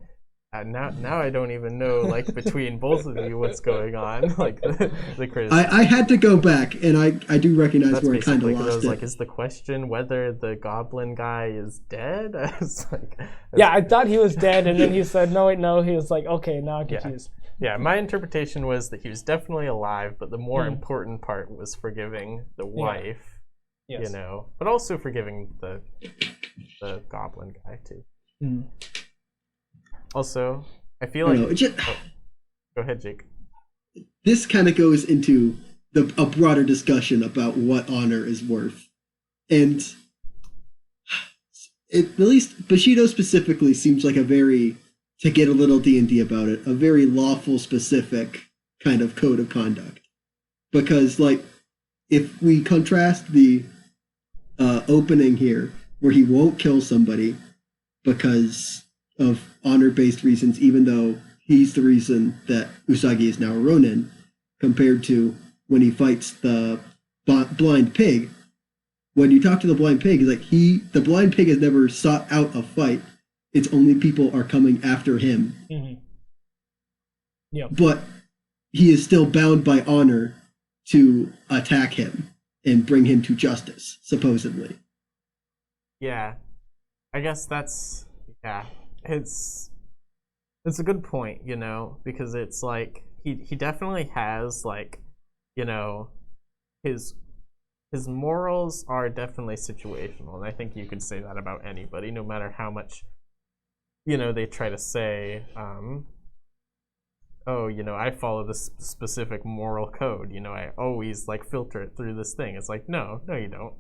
now I don't even know like between both of you what's going on like the criticism. I had to go back and I do recognize That's where I kind of basically, lost I was it. like, is the question whether the goblin guy is dead? I was like, Yeah, I thought he was dead, and then he said, no, wait, no. He was like, okay, now I'm confused. Yeah, my interpretation was that he was definitely alive, but the more important part was forgiving the wife, Yes. but also forgiving the goblin guy too. Also, I feel like... go ahead, Jake. This kind of goes into a broader discussion about what honor is worth. And at least Bushido specifically seems like to get a little D&D about it, a very lawful, specific kind of code of conduct. Because, like, if we contrast the opening here, where he won't kill somebody because of honor-based reasons, even though he's the reason that Usagi is now a Ronin, compared to when he fights the blind pig. When you talk to the blind pig, it's like the blind pig has never sought out a fight. It's only people are coming after him. Yep. But he is still bound by honor to attack him and bring him to justice, supposedly. Yeah. I guess that's... Yeah. It's a good point, because it's like he definitely has like, his his morals are definitely situational, and I think you could say that about anybody, no matter how much, they try to say, oh, I follow this specific moral code. I always filter it through this thing. It's like, no, you don't.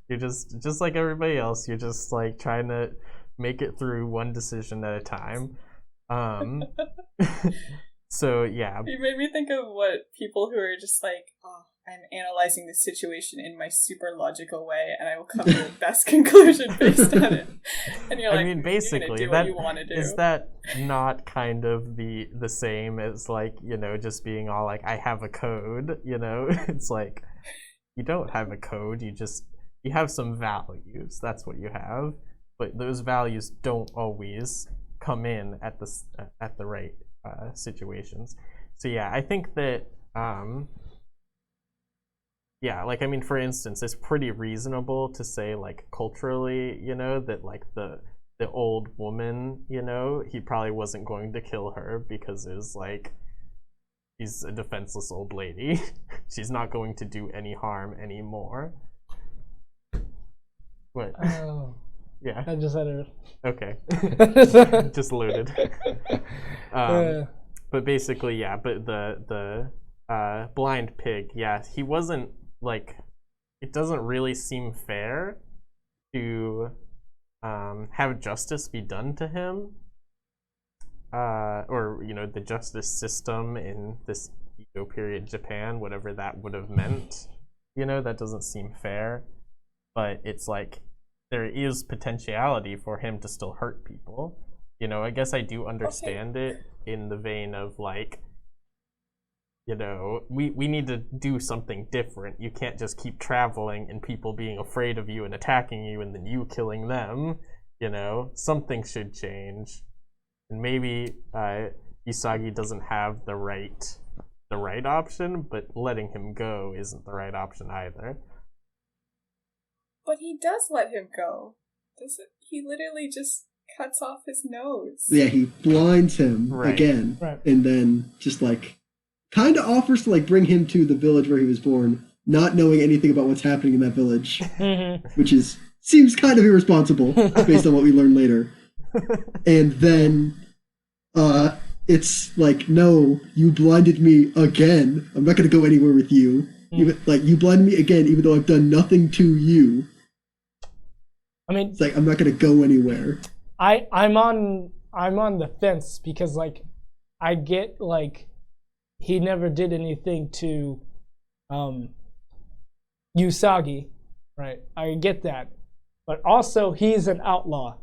You're just like everybody else. You're just trying to make it through one decision at a time. So yeah. You made me think of what people who are just oh, I'm analyzing the situation in my super logical way, and I will come to the best conclusion based on it. And you're basically, do what you want to do. Is that not kind of the same as just being all I have a code? It's you don't have a code. You have some values. That's what you have, but those values don't always come in at the right situations. So yeah, I think that for instance, it's pretty reasonable to say culturally, that the old woman, he probably wasn't going to kill her because it was she's a defenseless old lady. She's not going to do any harm anymore. What? Oh. Yeah. I just had a... Okay. Just loaded. But basically, yeah. But the blind pig, yeah, he wasn't it doesn't really seem fair to have justice be done to him, or the justice system in this Edo period Japan, whatever that would have meant. That doesn't seem fair. But it's there is potentiality for him to still hurt people. I guess I do understand it in the vein of we need to do something different. You can't just keep traveling and people being afraid of you and attacking you and then you killing them. Something should change. And maybe Usagi doesn't have the right option, but letting him go isn't the right option either. But he does let him go. He literally just cuts off his nose. Yeah, he blinds him again, and then just kind of offers to bring him to the village where he was born, not knowing anything about what's happening in that village, which seems kind of irresponsible based on what we learn later. And then it's no, you blinded me again. I'm not going to go anywhere with you. Even, you blinded me again, even though I've done nothing to you. I mean, it's I'm not going to go anywhere. I'm on the fence because I get he never did anything to Usagi, right? I get that, but also he's an outlaw,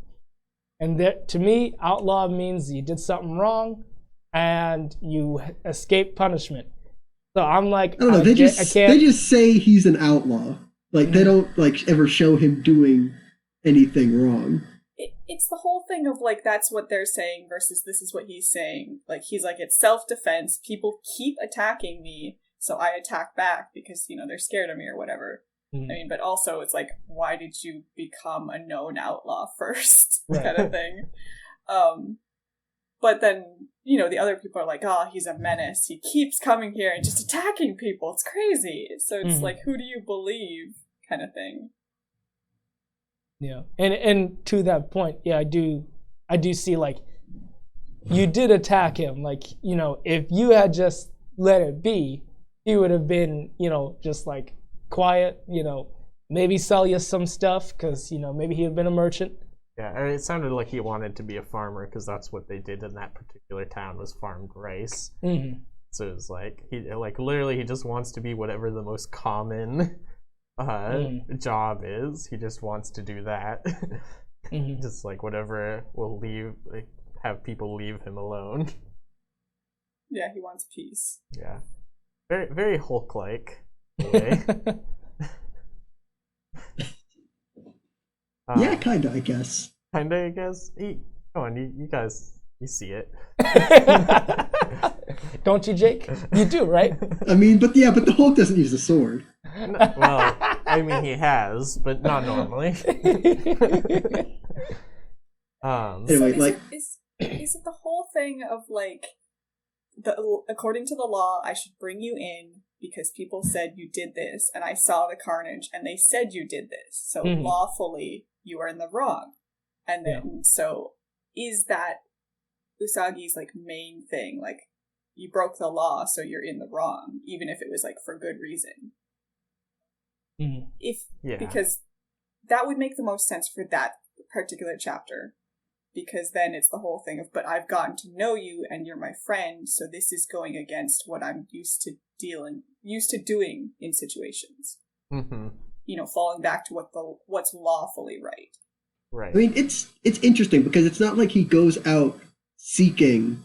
and to me, outlaw means you did something wrong and you escape punishment. So I'm I don't know. They just say he's an outlaw. They don't ever show him doing anything wrong. It's the whole thing of that's what they're saying versus this is what he's saying. He's it's self-defense. People keep attacking me, so I attack back because they're scared of me or whatever. I mean, but also it's why did you become a known outlaw first, kind of thing. But then the other people are oh, he's a menace. He keeps coming here and just attacking people. It's crazy. So it's who do you believe, kind of thing. Yeah, and to that point, yeah, I do see you did attack him. If you had just let it be, he would have been just quiet. Maybe sell you some stuff because maybe he had been a merchant. Yeah, it sounded like he wanted to be a farmer because that's what they did in that particular town was farmed rice. Mm-hmm. So it's he literally he just wants to be whatever the most common job is. He just wants to do that. Just whatever will have people leave him alone. Yeah, he wants peace. Yeah, very very Hulk-like. Yeah, kinda, I guess. Kinda, I guess. Come on, you guys, you see it. Don't you, Jake? You do, right? I mean, but the Hulk doesn't use a sword. Well, I mean, he has, but not normally. Anyway, is it the whole thing of according to the law, I should bring you in because people said you did this, and I saw the carnage, and they said you did this. So lawfully, you are in the wrong. And then, so is that Usagi's like main thing? Like, you broke the law, so you're in the wrong, even if it was like for good reason. Because that would make the most sense for that particular chapter. Because then it's the whole thing of, but I've gotten to know you and you're my friend, so this is going against what I'm used to doing in situations. You know, falling back to what's lawfully right. Right. I mean, it's interesting because it's not like he goes out seeking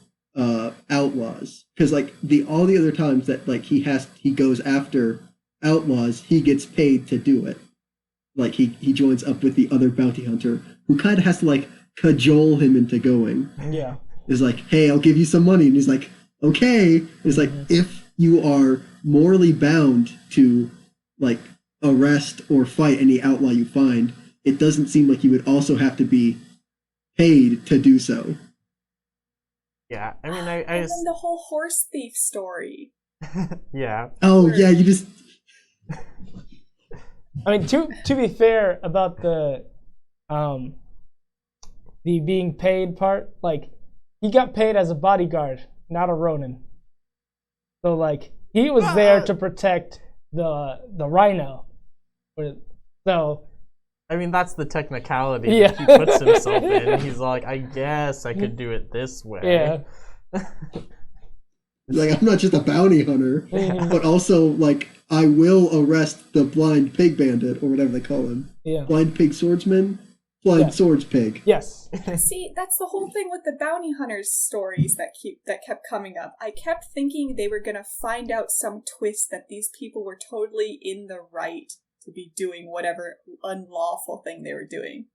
outlaws, because like all the other times that like he goes after outlaws, he gets paid to do it. Like he joins up with the other bounty hunter who kind of has to like cajole him into going. Yeah. Is like, hey, I'll give you some money. And he's like, okay. It's like, if you are morally bound to like arrest or fight any outlaw you find, it doesn't seem like you would also have to be paid to do so. Yeah, I mean, and then the whole horse thief story. Yeah. Oh, yeah, you just... I mean, to be fair about the being paid part, like, he got paid as a bodyguard, not a Ronin. So, like, he was there to protect the rhino. So... I mean, that's the technicality that he puts himself in. He's like, I guess I could do it this way. Yeah. Like, I'm not just a bounty hunter, but also, like, I will arrest the blind pig bandit, or whatever they call him. Yeah. Blind pig swordsman? Blind swords pig. Yes. See, that's the whole thing with the bounty hunters stories that kept coming up. I kept thinking they were going to find out some twist that these people were totally in the right to be doing whatever unlawful thing they were doing.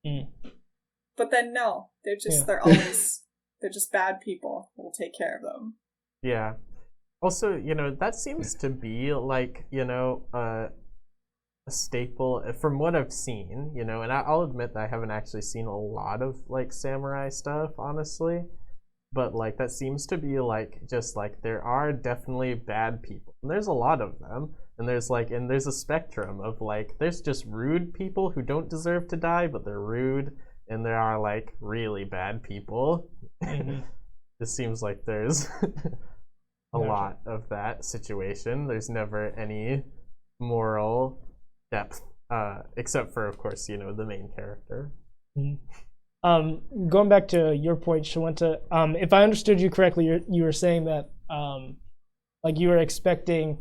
But then no, they're just they're just bad people. We'll take care of them. Yeah. Also, you know, that seems to be like, you know, a staple from what I've seen, you know, and I'll admit that I haven't actually seen a lot of like samurai stuff, honestly. But like that seems to be like just like there are definitely bad people. And there's a lot of them. And there's a spectrum of like, there's just rude people who don't deserve to die, but they're rude. And there are like really bad people. It seems like there's a lot of that situation. There's never any moral depth, except for, of course, you know, the main character. Going back to your point, Shawanta, if I understood you correctly, you were saying that like you were expecting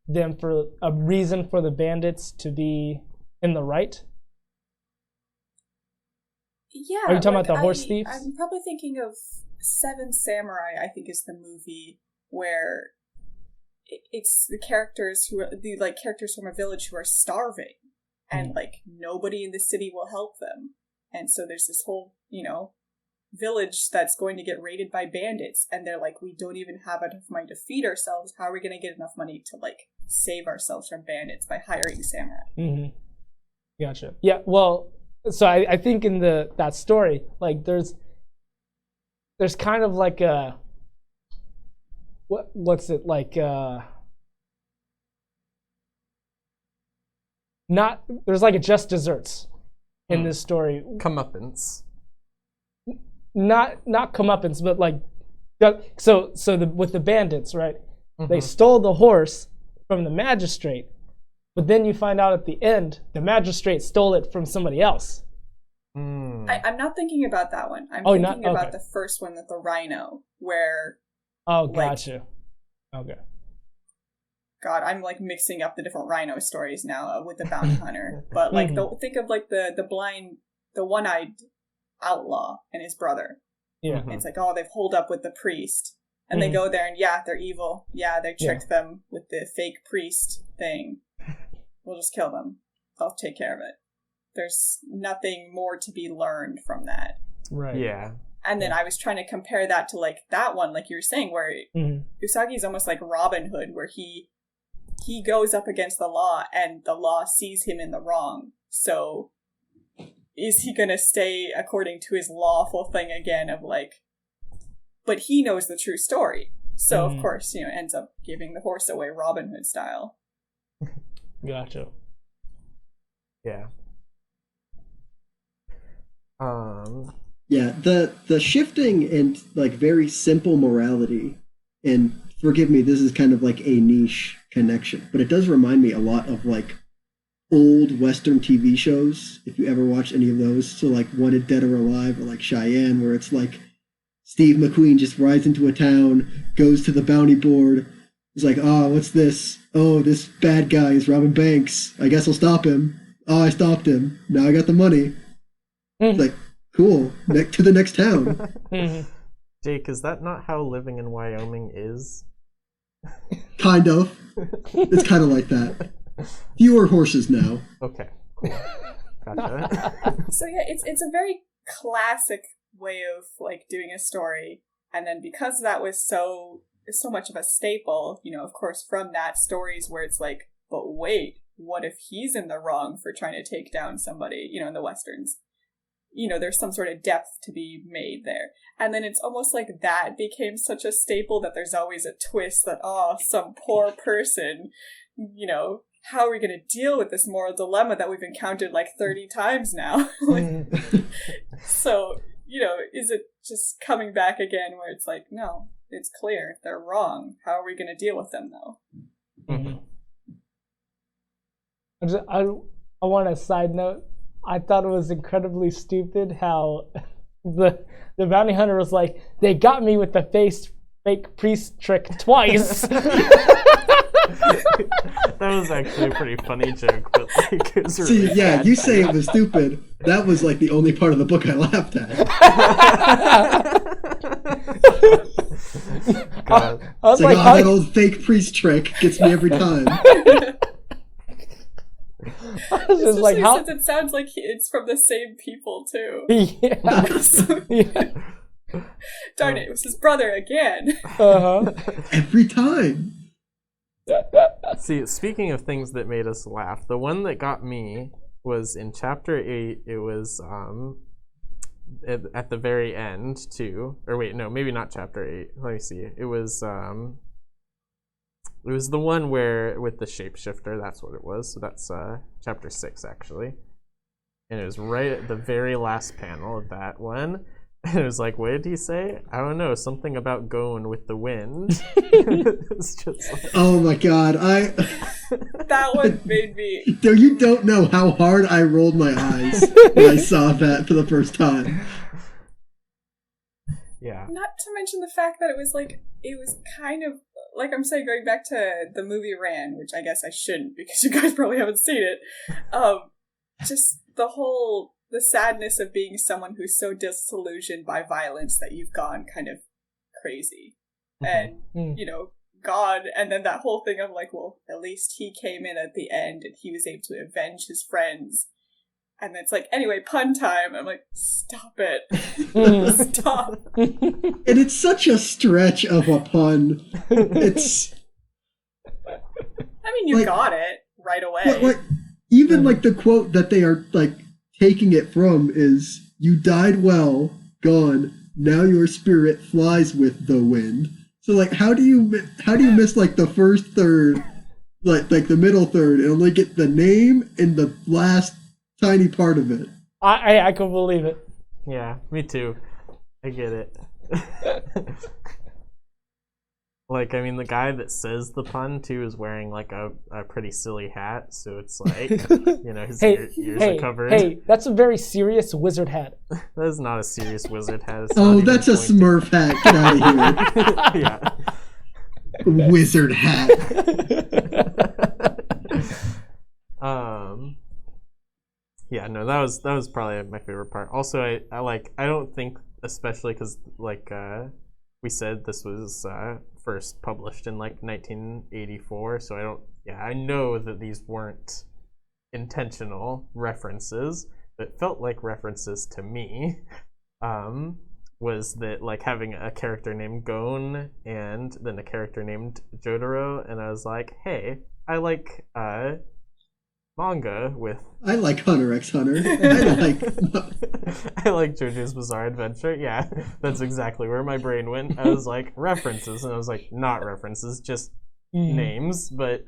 them for a reason for the bandits to be in the right? Yeah. Are you talking about the horse thieves? I'm probably thinking of Seven Samurai, I think is the movie where it's the characters who are the like characters from a village who are starving and like nobody in the city will help them. And so there's this whole, you know, village that's going to get raided by bandits, and they're like, we don't even have enough money to feed ourselves. How are we going to get enough money to like save ourselves from bandits by hiring samurai? Gotcha. Yeah, well, so I think in that story, like there's kind of like a what's it like not there's like a just desserts in this story. Comeuppance. Not comeuppance, but like with the bandits, right? They stole the horse from the magistrate, but then you find out at the end the magistrate stole it from somebody else. I'm not thinking about that one. I'm thinking about the first one with the rhino, where gotcha. Okay. God, I'm like mixing up the different rhino stories now with the bounty hunter. But like, think of like the one-eyed outlaw and his brother. Yeah. It's like, oh, they've holed up with the priest, and they go there and they're evil. Yeah, they tricked them with the fake priest thing. We'll just kill them. I'll take care of it. There's nothing more to be learned from that. Right. Yeah. And then I was trying to compare that to like that one, like you were saying, where Usagi is almost like Robin Hood, where he goes up against the law and the law sees him in the wrong. So is he going to stay according to his lawful thing again of like, but he knows the true story. So of course, ends up giving the horse away Robin Hood style. Gotcha. Yeah. Yeah, the shifting and like very simple morality, and forgive me, this is kind of like a niche connection, but it does remind me a lot of like old Western TV shows, if you ever watched any of those. So like Wanted Dead or Alive or like Cheyenne, where it's like Steve McQueen just rides into a town, goes to the bounty board, is like, oh, what's this? Oh, this bad guy is robbing banks. I guess I'll stop him. Oh, I stopped him. Now I got the money. It's like, cool. To the next town. Jake, is that not how living in Wyoming is? Kind of. It's kind of like that. Fewer horses now. Okay, cool. Gotcha. So yeah, it's a very classic way of like doing a story, and then because that was so much of a staple, of course, from that, stories where it's like, but wait, what if he's in the wrong for trying to take down somebody, in the Westerns? There's some sort of depth to be made there. And then it's almost like that became such a staple that there's always a twist that, some poor person, how are we going to deal with this moral dilemma that we've encountered like 30 times now? So, is it just coming back again where it's like, no, it's clear, they're wrong. How are we going to deal with them though? I want a side note. I thought it was incredibly stupid how the bounty hunter was like, they got me with the fake priest trick twice. That was actually a pretty funny joke, but like, it was See, really yeah, bad. you say it was stupid. That was like the only part of the book I laughed at. God. I was It's like, like, that old fake priest trick gets me every time. I was just like, Especially how? since it sounds like it's from the same people too. Yeah. Darn it was his brother again. Uh-huh. Every time. See, speaking of things that made us laugh, the one that got me was in chapter 8. It was at the very end too. Or wait, no, maybe not chapter 8. Let me see. It was the one where with the shapeshifter. That's what it was. So that's chapter 6 actually. And it was right at the very last panel of that one. And it was like, what did he say? I don't know, something about going with the wind. It's just like... Oh my god, That one made me... You don't know how hard I rolled my eyes when I saw that for the first time. Yeah. Not to mention the fact that it was kind of, like I'm saying, going back to the movie Ran, which I guess I shouldn't because you guys probably haven't seen it. Just the sadness of being someone who's so disillusioned by violence that you've gone kind of crazy. And, God, and then that whole thing of like, well, at least he came in at the end and he was able to avenge his friends. And then it's like, anyway, pun time. I'm like, stop it. Stop. And it's such a stretch of a pun. It's... I mean, you got it right away. Even like the quote that they are like taking it from is, "You died well, gone. Now your spirit flies with the wind." So like, how do you miss like the first third, like the middle third, and only get the name and the last tiny part of it? I can believe it. Yeah, me too. I get it. Like, I mean, the guy that says the pun, too, is wearing, like, a pretty silly hat, so it's like, his ears are covered. Hey, that's a very serious wizard hat. That is not a serious wizard hat. It's Oh, not that's a even Smurf hat. Get out of here. Yeah. Wizard hat. Yeah, no, that was probably my favorite part. Also, I don't think, especially because, like, we said this was first published in like 1984, so I know that these weren't intentional references, but felt like references to me. Was that like having a character named Gon and then a character named Jotaro, and I was like, hey, I like manga with. I like Hunter x Hunter. I like. I like JoJo's Bizarre Adventure. Yeah, that's exactly where my brain went. I was like references, and I was like not references, just names, but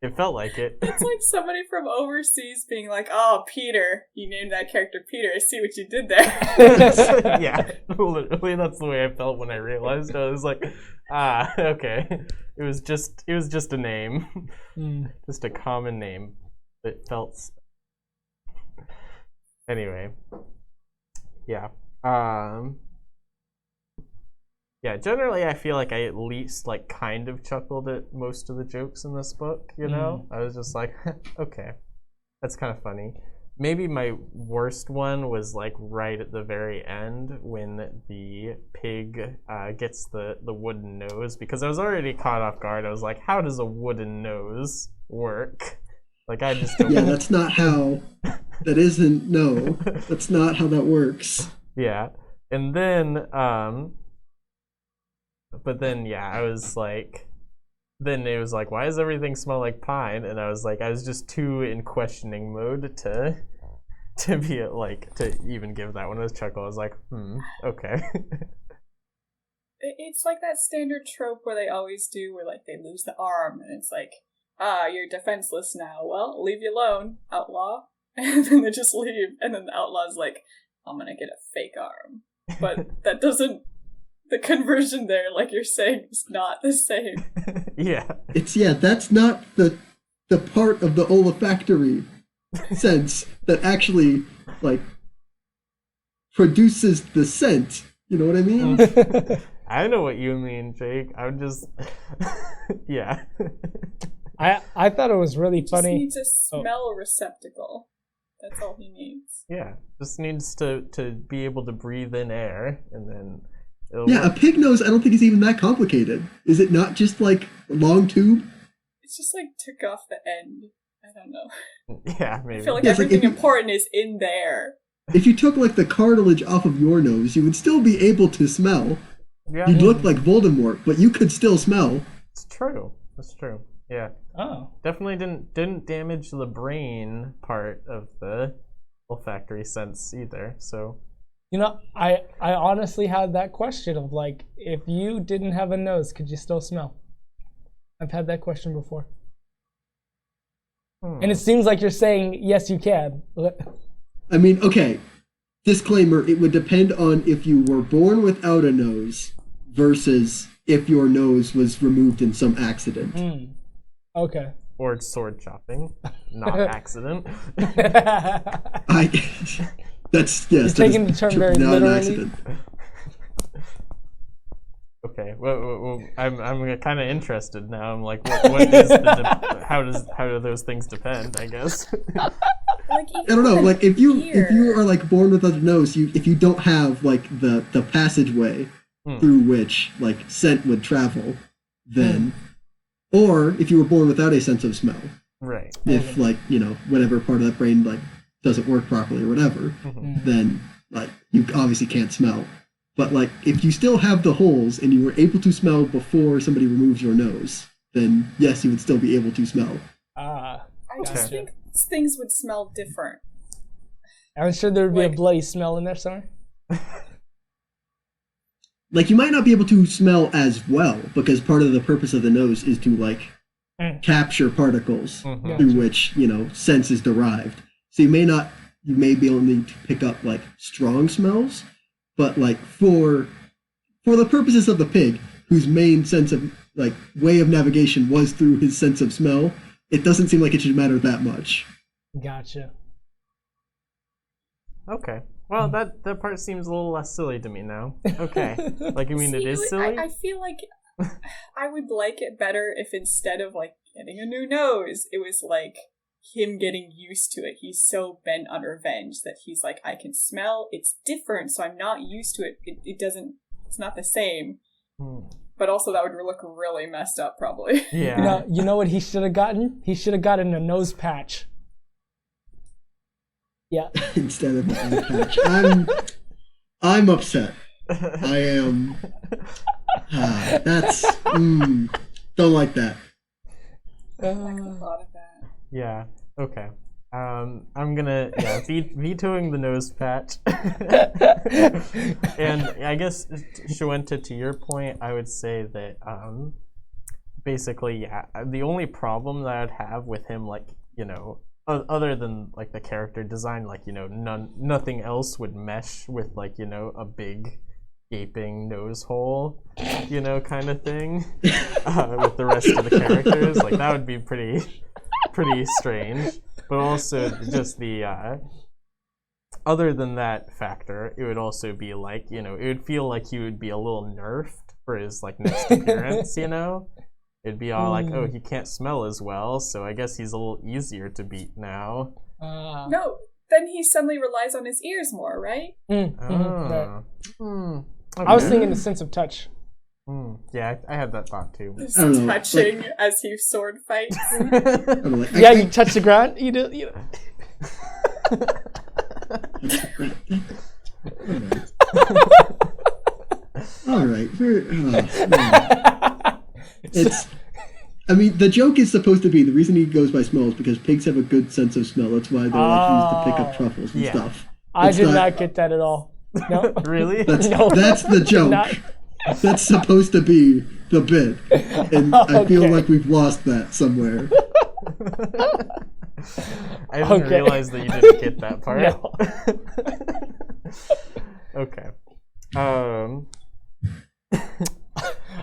it felt like it. It's like somebody from overseas being like, "Oh, Peter, you named that character Peter. I see what you did there." Yeah, literally, that's the way I felt when I realized. I was like, okay, it was just a name, just a common name. It felt. Anyway, yeah. Yeah, generally I feel like I at least like kind of chuckled at most of the jokes in this book, you know? I was just like, okay, that's kind of funny. Maybe my worst one was like right at the very end when the pig gets the wooden nose, because I was already caught off guard. I was like, how does a wooden nose work? Like, I just don't. Yeah, that's not how. That isn't. No, that's not how that works. Yeah, and then, but then, yeah, I was like, then it was like, why does everything smell like pine? And I was like, I was just too in questioning mode to be like to even give that one a chuckle. I was like, okay. It's like that standard trope where they always do, where like they lose the arm, and it's like, you're defenseless now. Well, leave you alone, outlaw. And then they just leave, and then the outlaw's like, I'm gonna get a fake arm. But that doesn't, the conversion there, like you're saying, is not the same. Yeah. That's not the part of the olfactory sense that actually, like, produces the scent. You know what I mean? I know what you mean, Jake. I'm just, yeah. I thought it was really funny. He needs a smell receptacle. That's all he needs. Yeah, just needs to be able to breathe in air, and then it'll Yeah, work. a pig nose I don't think is even that complicated. Is it not just, like, a long tube? It's just like took off the end. I don't know. Yeah, maybe. I feel like Yeah, it's like everything if you- important is in there. If you took, like, the cartilage off of your nose, you would still be able to smell. Yeah, You'd look like Voldemort, but you could still smell. it's true. That's true. Yeah. Oh. Definitely didn't damage the brain part of the olfactory sense either. So You know, I honestly had that question of like, if you didn't have a nose, could you still smell? I've had that question before. And it seems like you're saying, yes, you can. I mean, okay, disclaimer, it would depend on if you were born without a nose versus if your nose was removed in some accident. Okay. or sword chopping, not accident. That's yes. He's taking the term very not literally. an accident. Okay, well, I'm kind of interested now. I'm like, what is the how do those things depend? I guess. Like, I don't know. Like if you are like born without a nose, if you don't have like the passageway through which like scent would travel, then, or if you were born without a sense of smell, Right. if like whatever part of that brain like doesn't work properly or whatever, then like you obviously can't smell. But like if you still have the holes and you were able to smell before somebody removes your nose, then yes, you would still be able to smell. I just think things would smell different. I'm sure there would be a bloody smell in there somewhere. Like you might not be able to smell as well because part of the purpose of the nose is to like capture particles through which sense is derived. So you may be only to pick up like strong smells, but like for the purposes of the pig, whose main sense of like way of navigation was through his sense of smell, it doesn't seem like it should matter that much. Gotcha. Okay. Well, that part seems a little less silly to me now. Okay. Like, you mean it is silly? I feel like I would like it better if instead of like getting a new nose, it was like him getting used to it. He's so bent on revenge that he's like, I can smell, it's different, so I'm not used to it. It's not the same. But also that would look really messed up probably. Yeah. You know what he should have gotten? He should have gotten a nose patch. Yeah. Instead of the eye patch. I'm upset. I am. That's don't like that. I like the thought of that. Yeah. Okay. I'm gonna vetoing the nose patch. And I guess Shuenta, to your point, I would say that basically, the only problem that I'd have with him, like, other than like the character design, like, nothing else would mesh with, like, a big gaping nose hole, kind of thing, with the rest of the characters. Like, that would be pretty strange. But also just the other than that factor, it would also be like, it would feel like he would be a little nerfed for his like next appearance, It'd be all like, oh, he can't smell as well, so I guess he's a little easier to beat now. No, then he suddenly relies on his ears more, right? Okay. I was thinking the sense of touch. Yeah, I had that thought too. Just touching as he sword fights. Yeah, you touch the ground. You do. All right. I mean, the joke is supposed to be the reason he goes by smell is because pigs have a good sense of smell. That's why they're like used to pick up truffles and stuff. I did not get that at all. No, really? That's the joke. That's supposed to be the bit, and I feel like we've lost that somewhere. I didn't realize that you didn't get that part. No. Okay.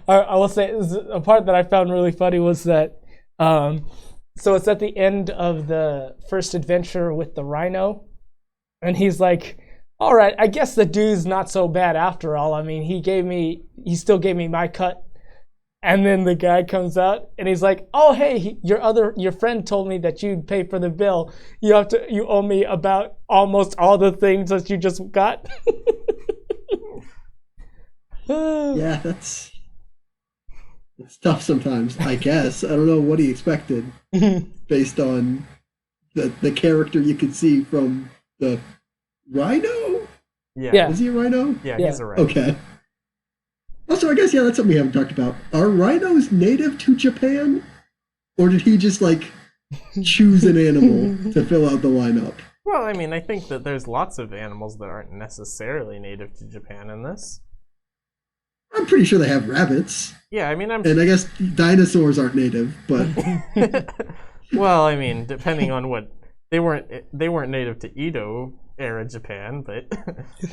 I will say a part that I found really funny was that so it's at the end of the first adventure with the rhino, and he's like, all right, I guess the dude's not so bad after all. I mean, he still gave me my cut. And then the guy comes out and he's like, oh, hey, your friend told me that you'd pay for the bill. You owe me about almost all the things that you just got. Yeah, it's tough sometimes, I guess. I don't know what he expected based on the character you could see from the rhino? Yeah. Is he a rhino? Yeah, he's a rhino. Okay. Also, I guess, that's something we haven't talked about. Are rhinos native to Japan? Or did he just, like, choose an animal to fill out the lineup? Well, I mean, I think that there's lots of animals that aren't necessarily native to Japan in this. I'm pretty sure they have rabbits. Yeah, I mean, and I guess dinosaurs aren't native, but... Well, I mean, depending on what... They weren't native to Edo era Japan, but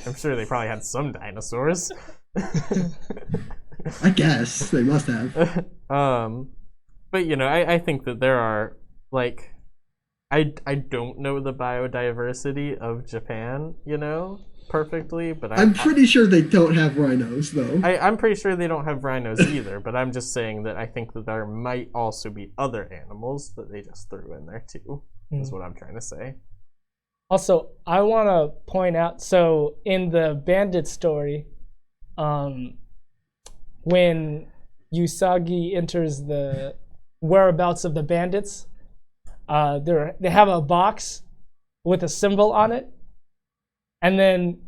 I'm sure they probably had some dinosaurs. I guess they must have. But I think that there are, like, I don't know the biodiversity of Japan, perfectly, but I'm pretty sure they don't have rhinos, though. I'm pretty sure they don't have rhinos either, but I'm just saying that I think that there might also be other animals that they just threw in there too. Is what I'm trying to say. Also, I want to point out, so in the bandit story, when Usagi enters the whereabouts of the bandits, they have a box with a symbol on it, and then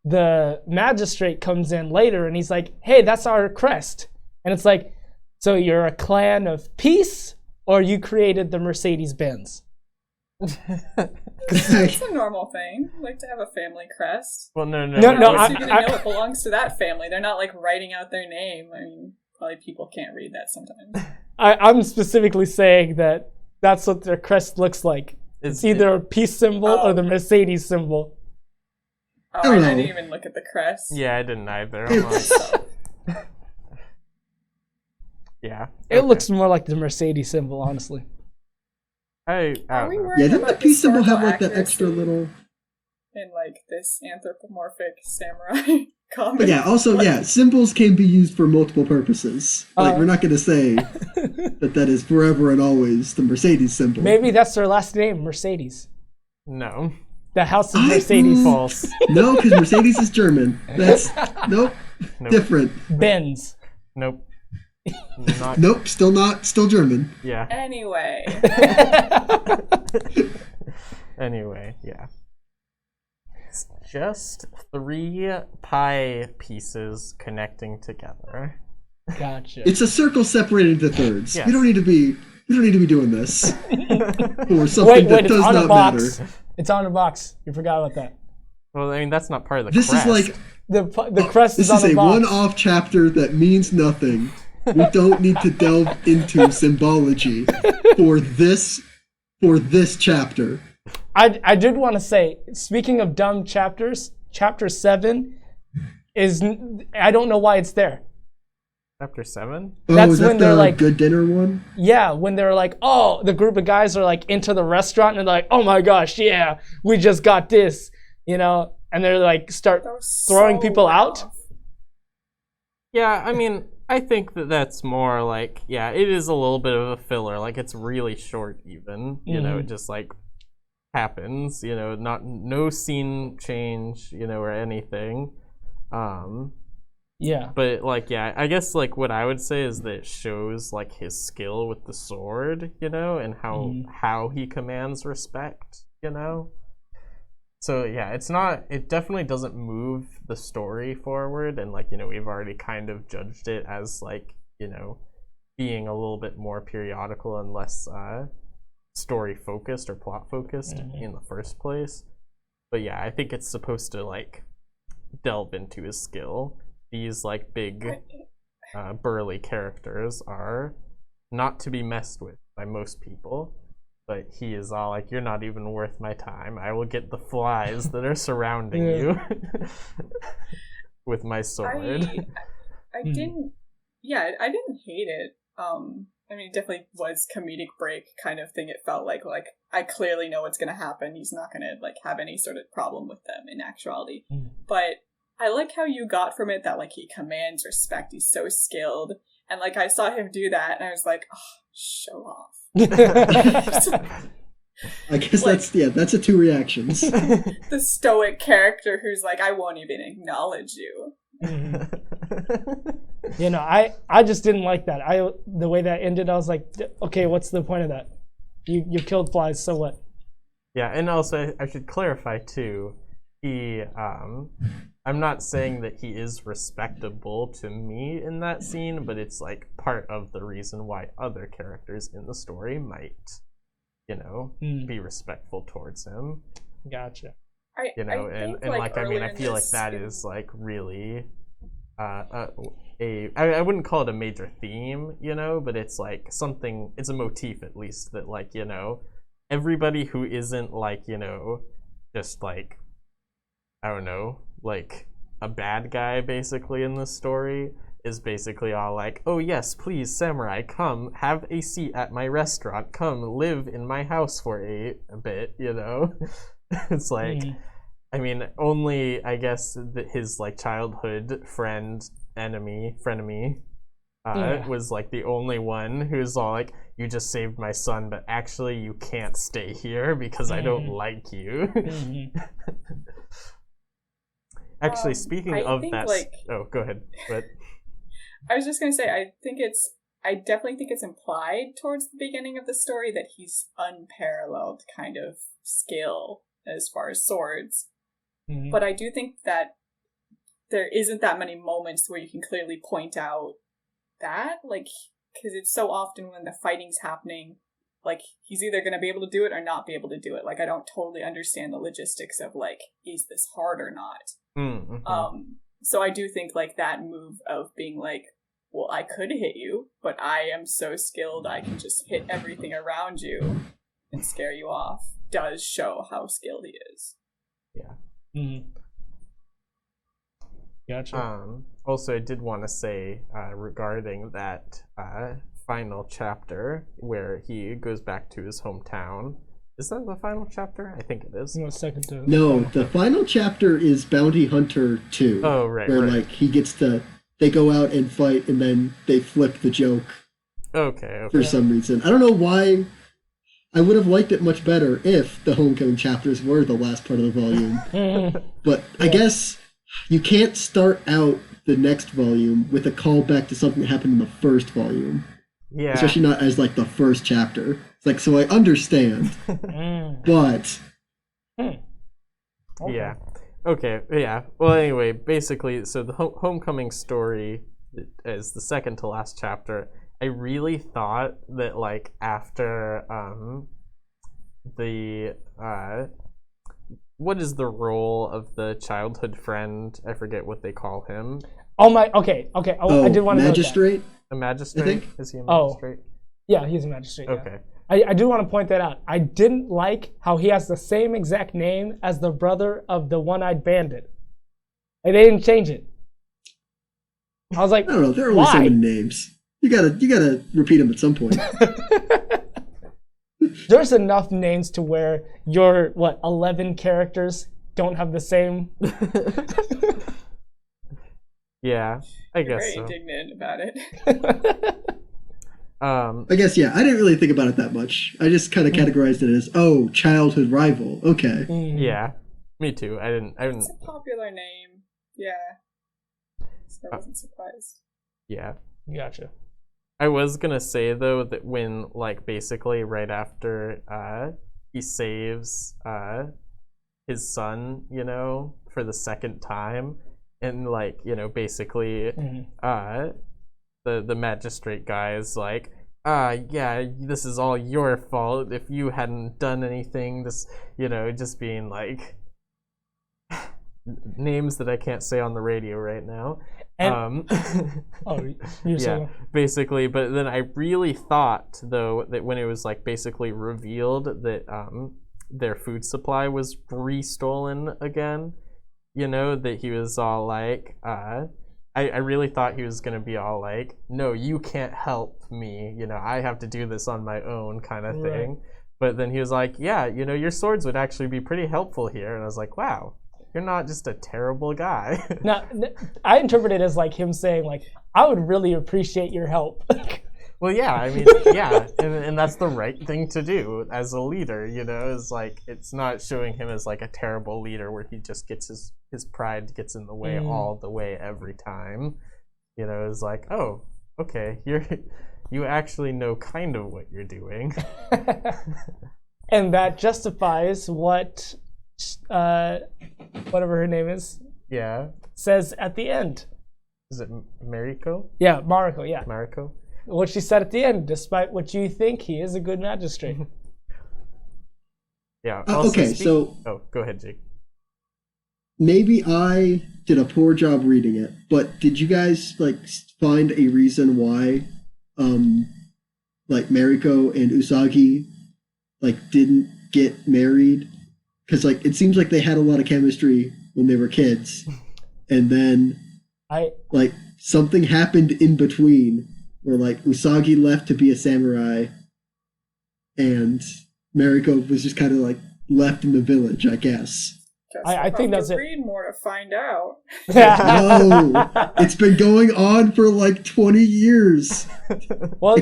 the magistrate comes in later and he's like, hey, that's our crest. And it's like, so you're a clan of peace, or you created the Mercedes-Benz? It's a normal thing, like to have a family crest. Well, no. You're gonna know it belongs to that family. They're not like writing out their name. I mean, probably people can't read that sometimes. I'm specifically saying that that's what their crest looks like. It's either a peace symbol or the Mercedes symbol. Oh, I didn't even look at the crest. Yeah, I didn't either. Yeah. It looks more like the Mercedes symbol, honestly. Didn't the peace symbol have like that extra little... In like this anthropomorphic samurai comic? But also, symbols can be used for multiple purposes. Like, we're not going to say that is forever and always the Mercedes symbol. Maybe that's their last name, Mercedes. No. The House of Mercedes. False. No, because Mercedes is German. That's... Nope. Different. Benz. Nope. Nope, still German. Yeah. Anyway, yeah. It's just 3 pie pieces connecting together. Gotcha. It's a circle separated into thirds. Yes. You don't need to be We don't need to be doing this. Or something that it's does on a not box. matter. It's on a box. You forgot about that. Well, I mean, that's not part of the This crest. is like The crest this is on is a a box. one-off chapter that means nothing. We don't need to delve into symbology for this chapter. I did want to say, speaking of dumb chapters, chapter 7 is, I don't know why it's there. Chapter 7? Oh, That's is that when they're the like- good dinner one? Yeah, when they're like, oh, the group of guys are like into the restaurant and they're like, oh my gosh, yeah, we just got this, you know, and they're like start That was throwing so people well out. off. Yeah, I mean, I think that's more like, yeah, it is a little bit of a filler. Like, it's really short even. You know, it just, like, happens. You know, no scene change, you know, or anything. Yeah. But, like, yeah, I guess, like, what I would say is that it shows, like, his skill with the sword, you know, and how he commands respect, you know? So, yeah, it definitely doesn't move the story forward, and, like, you know, we've already kind of judged it as, like, you know, being a little bit more periodical and less story-focused or plot-focused in the first place. But, yeah, I think it's supposed to, like, delve into his skill. These, like, big, burly characters are not to be messed with by most people. But he is all like, you're not even worth my time. I will get the flies that are surrounding you with my sword. I didn't hate it. I mean, it definitely was comedic break kind of thing. It felt like I clearly know what's gonna happen. He's not gonna like have any sort of problem with them in actuality. But I like how you got from it that like he commands respect. He's so skilled, and like I saw him do that, and I was like, oh, show off. I guess Like- that's the two reactions. The stoic character who's like, I won't even acknowledge you. You know, I just didn't like that. The way that ended, I was like, okay, what's the point of that? You killed flies, so what? Yeah, and also I should clarify too, I'm not saying that he is respectable to me in that scene, but it's like part of the reason why other characters in the story might, you know, be respectful towards him. Gotcha. You know, I and like I mean, I feel like that is like really I wouldn't call it a major theme, you know, but it's like something, it's a motif at least that like, you know, everybody who isn't like, you know, just like, I don't know, like a bad guy basically in this story is basically all like, oh yes, please, samurai, come have a seat at my restaurant, come live in my house for a bit, you know. It's like, I mean, only I guess his like childhood frenemy was like the only one who's all like, you just saved my son, but actually you can't stay here because I don't like you. Actually, speaking of that, oh, go ahead. But I was just gonna say, I definitely think it's implied towards the beginning of the story that he's unparalleled kind of skill as far as swords. But I do think that there isn't that many moments where you can clearly point out that, like, because it's so often when the fighting's happening, like, he's either going to be able to do it or not be able to do it. Like, I don't totally understand the logistics of, like, is this hard or not? So I do think, like, that move of being like, well, I could hit you, but I am so skilled I can just hit everything around you and scare you off, does show how skilled he is. Yeah. Gotcha. Also, I did want to say regarding that final chapter where he goes back to his hometown. Is that the final chapter? I think it is. No, second to. No, the final chapter is Bounty Hunter 2. Oh, right. Where, right. like, they go out and fight, and then they flip the joke Okay. for some reason. I don't know why. I would have liked it much better if the Homecoming chapters were the last part of the volume. But I guess you can't start out the next volume with a callback to something that happened in the first volume. Yeah. Especially not as, like, the first chapter. It's like, so I understand. But... Yeah. Okay, yeah. Well, anyway, basically, so the Homecoming story is the second to last chapter, I really thought that like after the what is the role of the childhood friend? I forget what they call him. Oh my. Okay. I did want to magistrate. A magistrate? I think. Is he a magistrate? Yeah, he's a magistrate. Yeah. Okay. I do want to point that out. I didn't like how he has the same exact name as the brother of the one-eyed bandit. Like, they didn't change it. I was like, I don't know. There are only so many names. You gotta repeat them at some point. There's enough names to where your 11 characters don't have the same. Yeah, I guess very so. indignant about it. I guess I didn't really think about it that much. I just kind of categorized it as childhood rival. Okay. Yeah, me too. I didn't. It's a popular name. Yeah. So I wasn't surprised. Yeah. Gotcha. I was gonna say though that when like basically right after he saves his son, for the second time, and like basically the magistrate guy is like, yeah, this is all your fault. If you hadn't done anything, this just being like names that I can't say on the radio right now. And, yeah, basically. But then I really thought though that when it was like basically revealed that their food supply was re-stolen again, that he was all like, I really thought he was gonna be all like, no, you can't help me, I have to do this on my own kind of thing. Right. But then he was like, yeah, your swords would actually be pretty helpful here. And I was like, wow. You're not just a terrible guy. Now, I interpret it as like him saying, like, I would really appreciate your help. Well, yeah, I mean, yeah, and that's the right thing to do as a leader, is like, it's not showing him as like a terrible leader where he just gets his pride gets in the way all the way every time. It's like, oh, okay, you actually know kind of what you're doing. And that justifies what whatever her name is, says at the end. Is it Mariko? Yeah, Mariko, yeah. Mariko? What she said at the end, despite what you think, he is a good magistrate. Yeah. So... Oh, go ahead, Jake. Maybe I did a poor job reading it, but did you guys, find a reason why, Mariko and Usagi, didn't get married? Because, it seems like they had a lot of chemistry when they were kids. And then, something happened in between where, Usagi left to be a samurai and Mariko was just kind of, left in the village, I guess. I think that's it. Read more to find out. No! It's been going on for, 20 years. Well,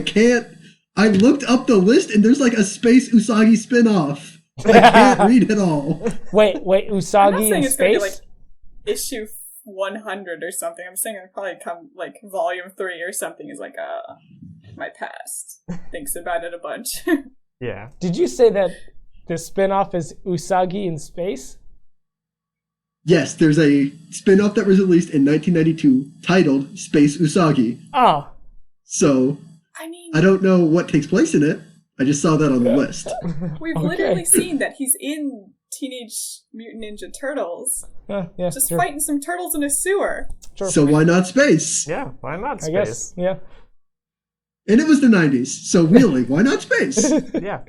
I looked up the list and there's, a Space Usagi spinoff. I can't read it all. Wait, Usagi in it's space? Gonna be issue 100 or something. I'm saying it'll probably come volume 3 or something is my past. Thinks about it a bunch. Yeah. Did you say that the spinoff is Usagi in space? Yes, there's a spinoff that was released in 1992 titled Space Usagi. Oh. So, I don't know what takes place in it. I just saw that on the list. We've literally seen that he's in Teenage Mutant Ninja Turtles. Fighting some turtles in a sewer. Sure. So why not space? Yeah, why not space? I guess, yeah. And it was the 90s, so really, why not space? Yeah.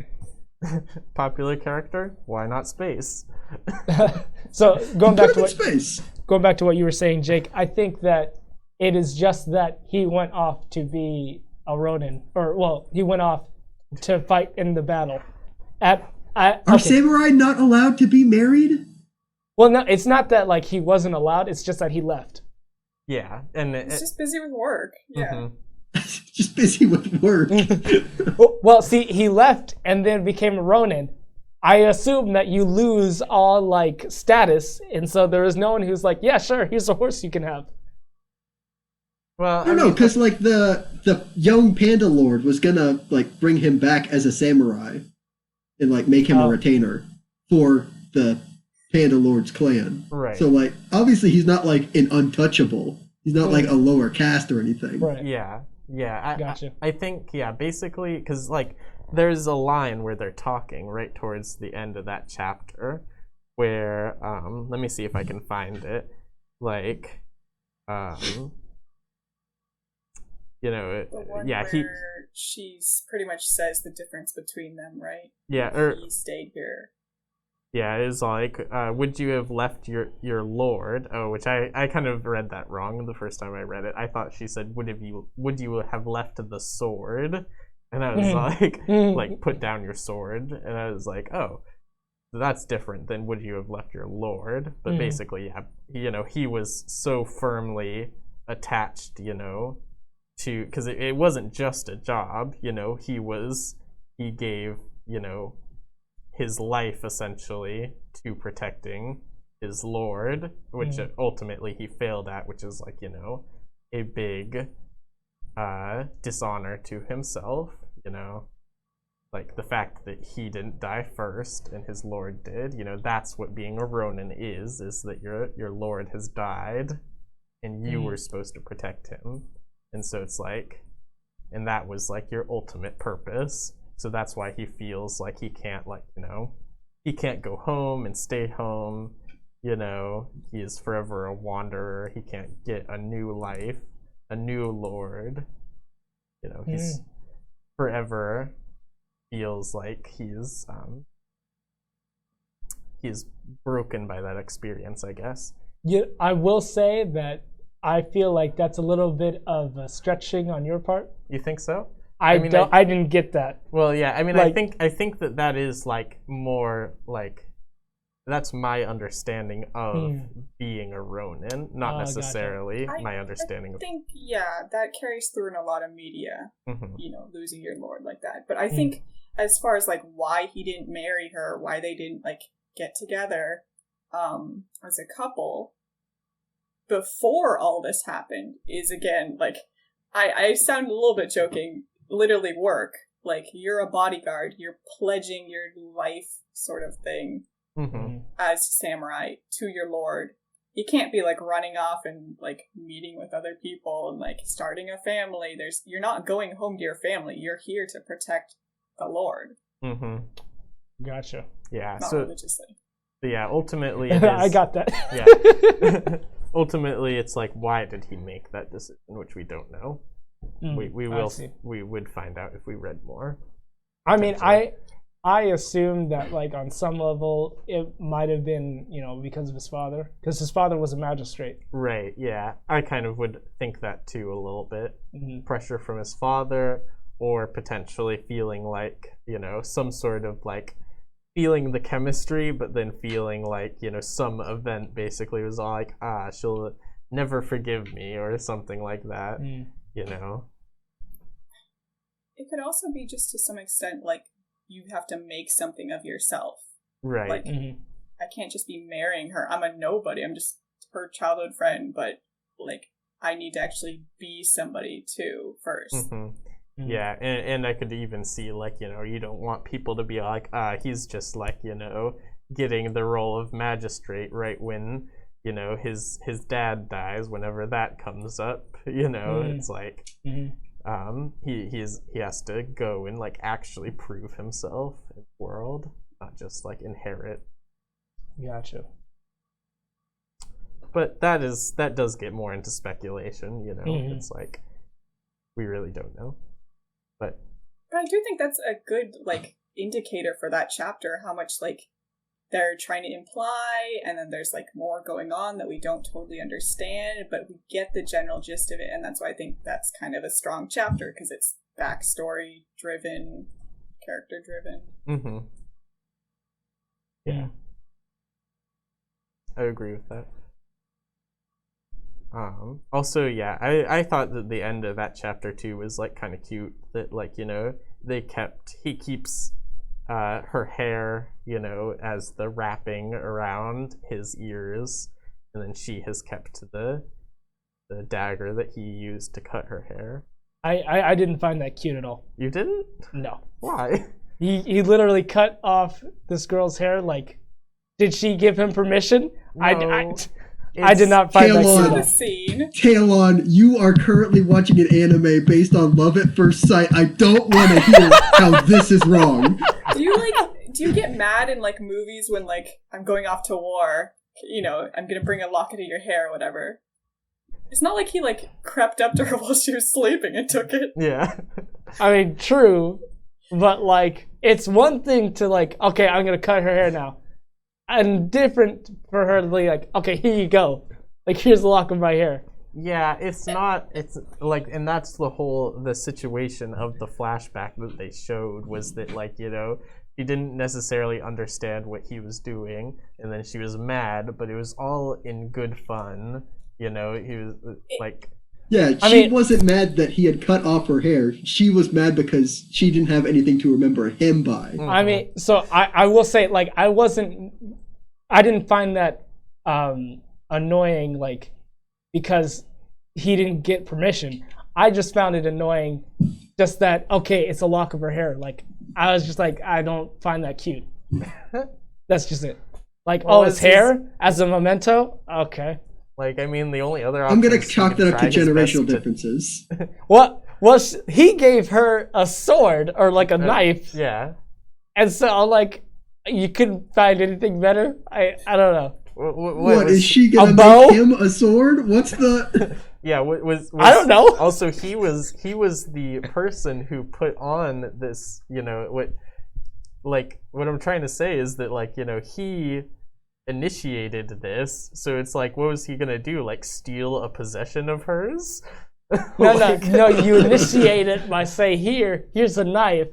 Popular character, why not space? So going back to what you were saying, Jake, I think that it is just that he went off to be a Ronin, he went off to fight in the battle. Are samurai not allowed to be married? Well, no, it's not that he wasn't allowed. It's just that he left. Yeah, and he's just busy with work. Yeah, just busy with work. Well, see, he left and then became a Ronin. I assume that you lose all status, and so there is no one who's like, yeah, sure, here's a horse you can have. Well, no, because the young Panda Lord was gonna bring him back as a samurai, and make him a retainer for the Panda Lord's clan. Right. So obviously he's not an untouchable. He's not a lower caste or anything. Right. Yeah. Yeah, Gotcha. I think, yeah, basically, because, like, there's a line where they're talking right towards the end of that chapter where, let me see if I can find it, like, you know, The one yeah, where she's pretty much says the difference between them, right? yeah, He stayed here. yeah, it's like, would you have left your lord? Oh, which I kind of read that wrong the first time I read it. I thought she said, would you have left the sword? And I was like, put down your sword. And I was like, oh, that's different than would you have left your lord? But basically, yeah, you know, he was so firmly attached, you know, to, because it wasn't just a job, you know, he gave, you know, his life essentially to protecting his lord, which ultimately he failed at, which is like, you know, a big dishonor to himself, you know, like the fact that he didn't die first and his lord did, you know, that's what being a Ronin is that your lord has died and you were supposed to protect him. And so it's like, and that was like your ultimate purpose. So that's why he feels like he can't, like, you know, he can't go home and stay home, you know, he is forever a wanderer, he can't get a new life, a new lord, you know, he's forever feels like he's broken by that experience, I guess. Yeah, I will say that I feel like that's a little bit of stretching on your part. You think so? I didn't get that. Well, yeah, I mean, like, I think that is like more like, that's my understanding of being a Ronin, not necessarily gotcha. my understanding I think, yeah, that carries through in a lot of media, you know, losing your lord like that. But I think as far as like why he didn't marry her, why they didn't like get together as a couple before all this happened is, again, like, I sound a little bit joking, literally work. Like, you're a bodyguard, you're pledging your life sort of thing as samurai to your lord. You can't be like running off and like meeting with other people and like starting a family. You're not going home to your family. You're here to protect the lord. Gotcha. Yeah. Not so religiously. Yeah, ultimately it is, I got that. Yeah. Ultimately, it's like, why did he make that decision, which we don't know. We would find out if we read more. I mean, I assume that, like, on some level, it might have been, you know, because of his father, because his father was a magistrate. Right. Yeah, I kind of would think that too a little bit. Pressure from his father, or potentially feeling like, you know, some sort of like feeling the chemistry, but then feeling like, you know, some event basically was all like, she'll never forgive me, or something like that, you know. It could also be just to some extent like you have to make something of yourself. Right. Like, I can't just be marrying her. I'm a nobody. I'm just her childhood friend, but like I need to actually be somebody too first. Yeah, and I could even see, like, you know, you don't want people to be like, he's just like, you know, getting the role of magistrate right when, you know, his dad dies, whenever that comes up, you know, it's like, he has to go and like actually prove himself in the world, not just like inherit. Gotcha. But that does get more into speculation, you know. It's like, we really don't know. But I do think that's a good like indicator for that chapter, how much like they're trying to imply, and then there's like more going on that we don't totally understand, but we get the general gist of it, and that's why I think that's kind of a strong chapter, because it's backstory driven, character driven. Yeah, I agree with that. Also, yeah, I thought that the end of that chapter too was like kind of cute, that, like, you know, he keeps her hair, you know, as the wrapping around his ears, and then she has kept the dagger that he used to cut her hair. I didn't find that cute at all. You didn't? No. Why? He literally cut off this girl's hair. Like, did she give him permission? No. I did not find that Tail cute. on. Scene. Talon, you are currently watching an anime based on love at first sight. I don't want to hear how this is wrong. Do you get mad in like movies when like I'm going off to war, you know, I'm gonna bring a locket of your hair or whatever? It's not like he like crept up to her while she was sleeping and took it. Yeah. I mean, true, but like, it's one thing to like, okay, I'm gonna cut her hair now, and different for her to be like, okay, here you go, like here's a lock of my hair. Yeah, it's not. It's like, and that's the situation of the flashback that they showed was that, like, you know, she didn't necessarily understand what he was doing, and then she was mad, but it was all in good fun. You know, he was like. Yeah, she wasn't mad that he had cut off her hair. She was mad because she didn't have anything to remember him by. Mm-hmm. I mean, so I will say, like, I didn't find that annoying, like, because he didn't get permission. I just found it annoying just that, okay, it's a lock of her hair. Like, I was just like, I don't find that cute. That's just it. Like, well, it's hair as a memento? Okay. Like, I mean, the only other option I'm going to chalk that up to generational differences. What? Well, he gave her a sword or, like, a knife. Yeah. And so, like, you couldn't find anything better? I don't know. What is she gonna make him a sword? What's the? Yeah, was I don't know. Also, he was the person who put on this. You know what I'm trying to say is that, like, you know, he initiated this. So it's like, what was he gonna do? Like, steal a possession of hers? No. You initiate it by saying, here's a knife,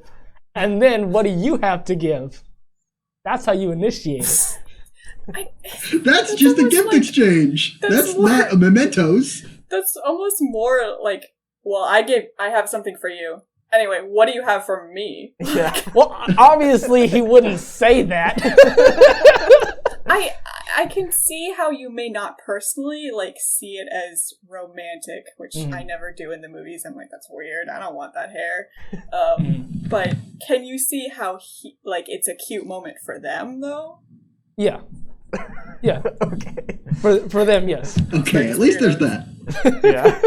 and then what do you have to give? That's how you initiate it. That's just a gift exchange. That's not a mementos. That's almost more like, well, I have something for you. Anyway, what do you have for me? Yeah. Well, obviously he wouldn't say that. I can see how you may not personally like see it as romantic, which I never do in the movies. I'm like, that's weird. I don't want that hair. But can you see how it's a cute moment for them though? Yeah. Yeah. Okay. For them, yes. Okay, at least there's that. Yeah.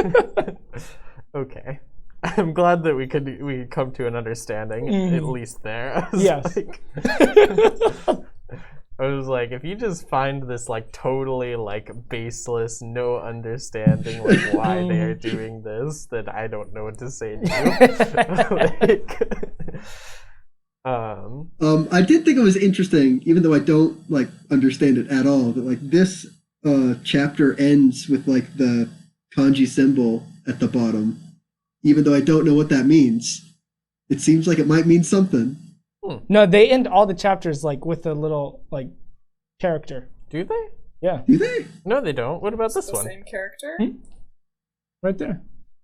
Okay. I'm glad that we could come to an understanding, at least there. Yes. I was like, if you just find this like totally like baseless, no understanding like why they are doing this, then I don't know what to say to you. I did think it was interesting, even though I don't like understand it at all, that like this chapter ends with like the kanji symbol at the bottom, even though I don't know what that means. It seems like it might mean something. No, they end all the chapters like with a little like character. Do they? Yeah. Do they? No, they don't. What about this the one? Same character? Right there.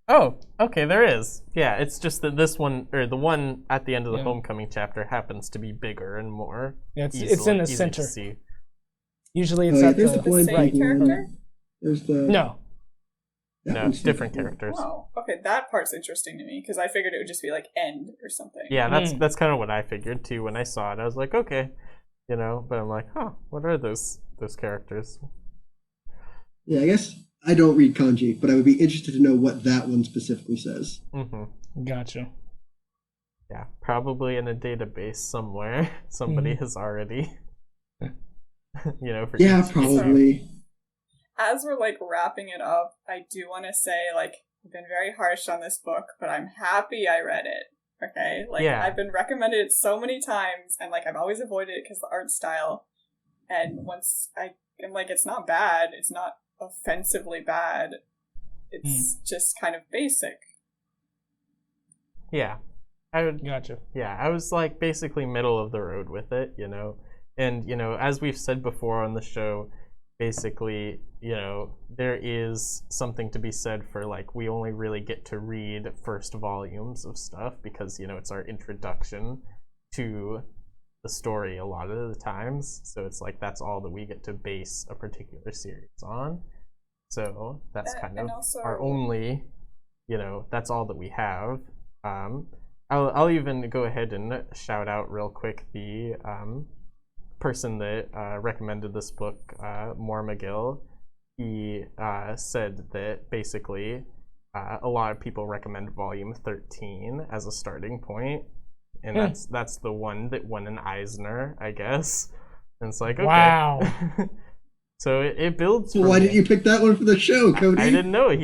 Oh, okay, there is. Yeah, it's just that this one, or the one at the end of the Homecoming chapter, happens to be bigger and more. Yeah, it's in the center. See. Usually it's at there's the blind same right character? There's the No. No, different characters. Oh, okay, that part's interesting to me because I figured it would just be like end or something. Yeah, that's kind of what I figured too when I saw it. I was like, okay, you know, but I'm like, what are those characters? Yeah, I guess I don't read kanji, but I would be interested to know what that one specifically says. Mm-hmm. Gotcha. Yeah, probably in a database somewhere. Somebody has already, you know. Probably. As we're like wrapping it up, I do want to say like I've been very harsh on this book, but I'm happy I read it. Okay, like I've been recommended it so many times, and like I've always avoided it because the art style. And once I'm like, it's not bad. It's not offensively bad. It's just kind of basic. Yeah, I would. Gotcha. Yeah, I was like basically middle of the road with it, you know, and you know, as we've said before on the show, basically, you know, there is something to be said for like we only really get to read first volumes of stuff because, you know, it's our introduction to the story a lot of the times. So it's like that's all that we get to base a particular series on. So that's kind of also our only, you know, that's all that we have. I'll even go ahead and shout out real quick the person that recommended this book, More McGill. he said that basically a lot of people recommend volume 13 as a starting point, and that's the one that won an Eisner, I guess. And it's like, okay. Wow. So it builds. Why didn't you pick that one for the show, Cody? I didn't know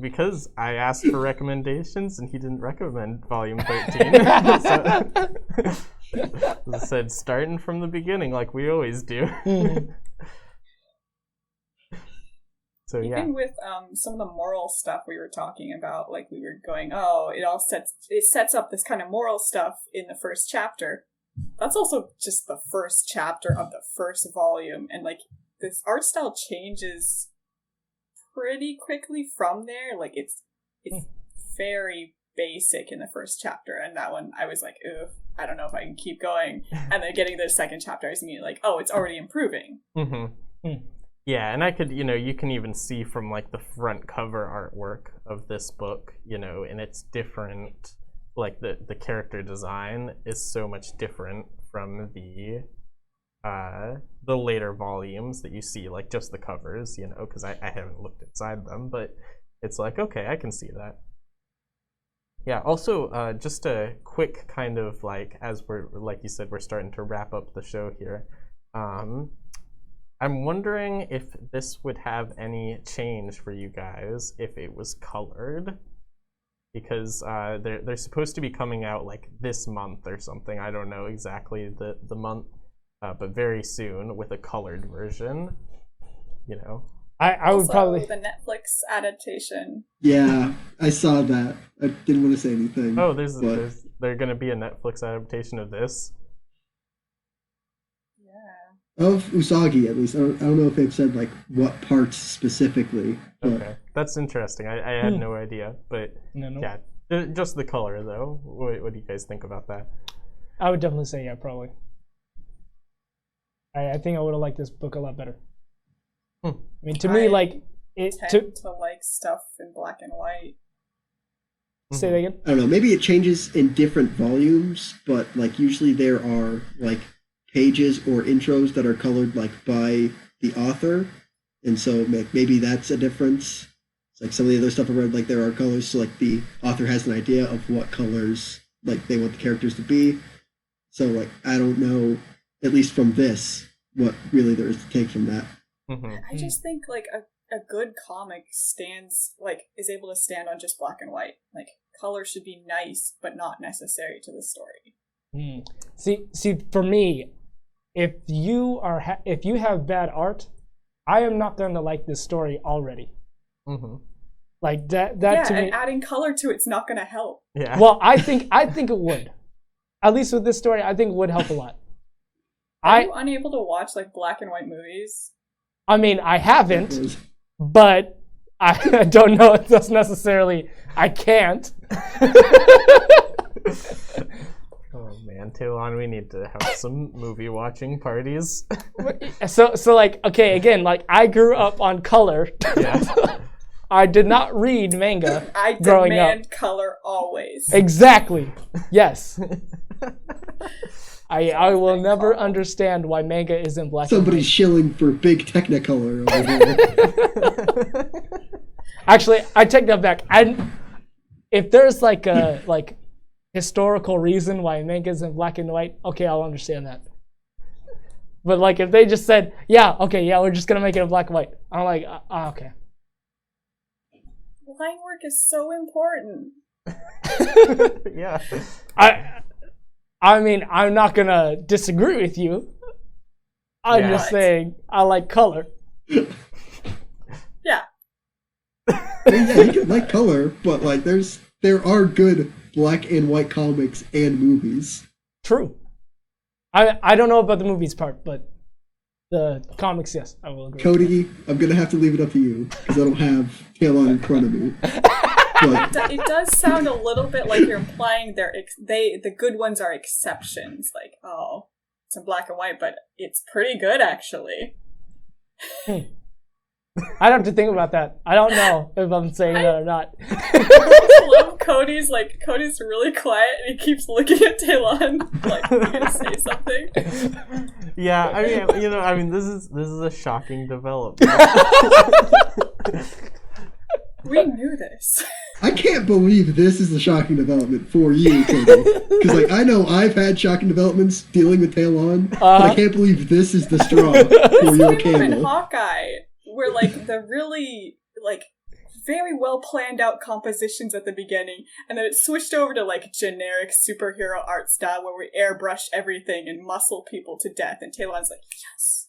because I asked for recommendations and he didn't recommend volume 13. So I said starting from the beginning like we always do. So even with some of the moral stuff we were talking about, like we were going, oh, it sets up this kind of moral stuff in the first chapter. That's also just the first chapter of the first volume, and like this art style changes pretty quickly from there. Like it's very basic in the first chapter, and that one I was like, ugh, I don't know if I can keep going. And then getting to the second chapter, I was immediately like, oh, it's already improving. Yeah, and I could, you can even see from like the front cover artwork of this book, and it's different. Like the character design is so much different from the later volumes that you see, like just the covers, because I haven't looked inside them, but it's like, okay, I can see that. Yeah, also, just a quick kind of like, as we're, like you said, we're starting to wrap up the show here. I'm wondering if this would have any change for you guys if it was colored, because they're supposed to be coming out like this month or something. I don't know exactly the month, but very soon with a colored version. I would also, probably the Netflix adaptation. Yeah, I saw that. I didn't want to say anything. Oh, there's going to be a Netflix adaptation of this. Of Usagi, at least. I don't know if they've said like what parts specifically. But... Okay, that's interesting. I had no idea, but yeah, just the color though. What do you guys think about that? I would definitely say yeah, probably. I think I would have liked this book a lot better. I mean, to me, like I tend to like stuff in black and white. Say that again. I don't know. Maybe it changes in different volumes, but like usually there are like pages or intros that are colored like by the author, and so maybe that's a difference. It's like some of the other stuff I read, like there are colors, so like the author has an idea of what colors like they want the characters to be. So like I don't know, at least from this, what really there is to take from that. I just think like a good comic is able to stand on just black and white. Like color should be nice, but not necessary to the story. See, for me, if you have bad art, I am not going to like this story already. Like that to me. And adding color to it's not going to help. Yeah. Well, I think it would. At least with this story, I think it would help a lot. Are you unable to watch like black and white movies? I mean, I haven't, but I don't know if that's necessarily. I can't. Oh man, Taylon, we need to have some movie watching parties. So like, okay, again, like I grew up on color. Yeah. I did not read manga growing up. I demand color always. Exactly. Yes. I will never understand why manga is in black Somebody's and white. shilling for big Technicolor over here. Actually, I take that back. If there's like a historical reason why manga is in black and white, okay, I'll understand that. But like if they just said, we're just gonna make it in black and white, I'm like, okay. Line work is so important. Yeah. I mean, I'm not gonna disagree with you. I'm just saying I like color. Yeah. I mean, yeah, you can like color, but like there are good black and white comics and movies. True. I don't know about the movies part, but the comics, yes, I will agree. Cody, I'm gonna have to leave it up to you because I don't have Taylon in front of me. But it does sound a little bit like you're implying the good ones are exceptions. Like, oh, it's in black and white, but it's pretty good actually. I'd have to think about that. I don't know if I'm saying that or not. I love Cody's really quiet and he keeps looking at Taylon like he's gonna say something. Yeah, I mean, this is a shocking development. We knew this. I can't believe this is a shocking development for you, because like I know I've had shocking developments dealing with Talon, but I can't believe this is the straw for your in camel. Hawkeye, where like the really like very well planned out compositions at the beginning, and then it switched over to like generic superhero art style where we airbrush everything and muscle people to death, and Talon's like, yes.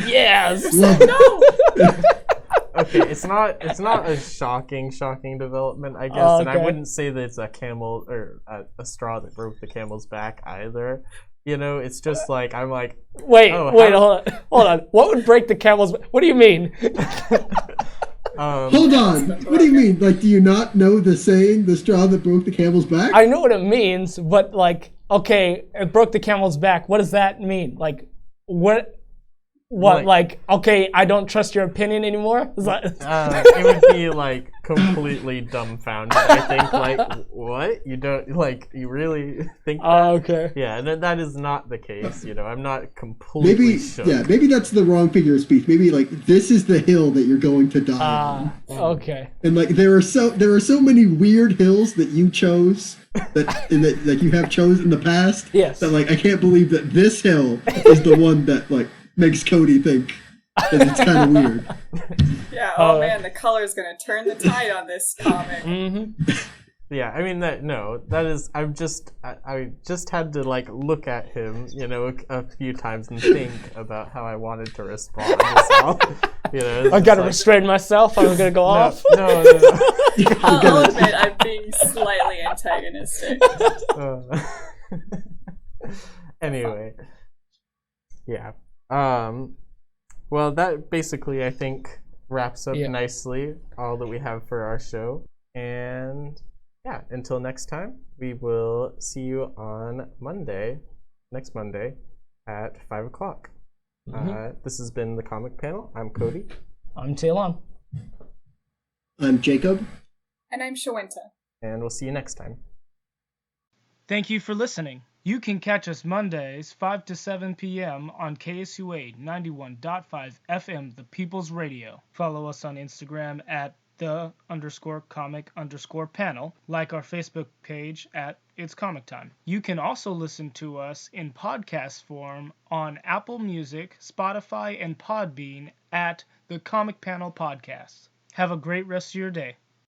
Yes. No. Okay, it's not a shocking development, I guess, and I wouldn't say that it's a camel or a straw that broke the camel's back either. You know, it's just like I'm like, wait, hold on. What would break the camel's back? What do you mean? Hold on. What do you mean? Like, do you not know the saying, "The straw that broke the camel's back"? I know what it means, but like, okay, it broke the camel's back. What does that mean? Like, what? Like, okay, I don't trust your opinion anymore? It would be like completely dumbfounded. I think like, what? You don't like? You really think that? Oh, okay. Yeah, and that is not the case. You know, I'm not completely shook. Yeah, maybe that's the wrong figure of speech. Maybe like this is the hill that you're going to die on. Okay. And like there are so many weird hills that you chose that you have chosen in the past. Yes. That like I can't believe that this hill is the one that like makes Cody think that it's kind of weird. Yeah, oh man, the color's gonna turn the tide on this comic. Mm-hmm. Yeah, I mean I just had to like look at him, you know, a few times and think about how I wanted to respond. So, you know, I gotta restrain myself. I'm gonna go off. No. I'll admit I'm being slightly antagonistic. Anyway, yeah. Well, that basically I think wraps up nicely all that we have for our show. And yeah, until next time, we will see you on next Monday at 5 o'clock. Mm-hmm. This has been the Comic Panel. I'm Cody. I'm Talon. I'm Jacob. And I'm Shawinta. And we'll see you next time. Thank you for listening. You can catch us Mondays, 5 to 7 p.m. on KSUA 91.5 FM, The People's Radio. Follow us on Instagram at _comic_panel. Like our Facebook page at It's Comic Time. You can also listen to us in podcast form on Apple Music, Spotify, and Podbean at The Comic Panel Podcast. Have a great rest of your day.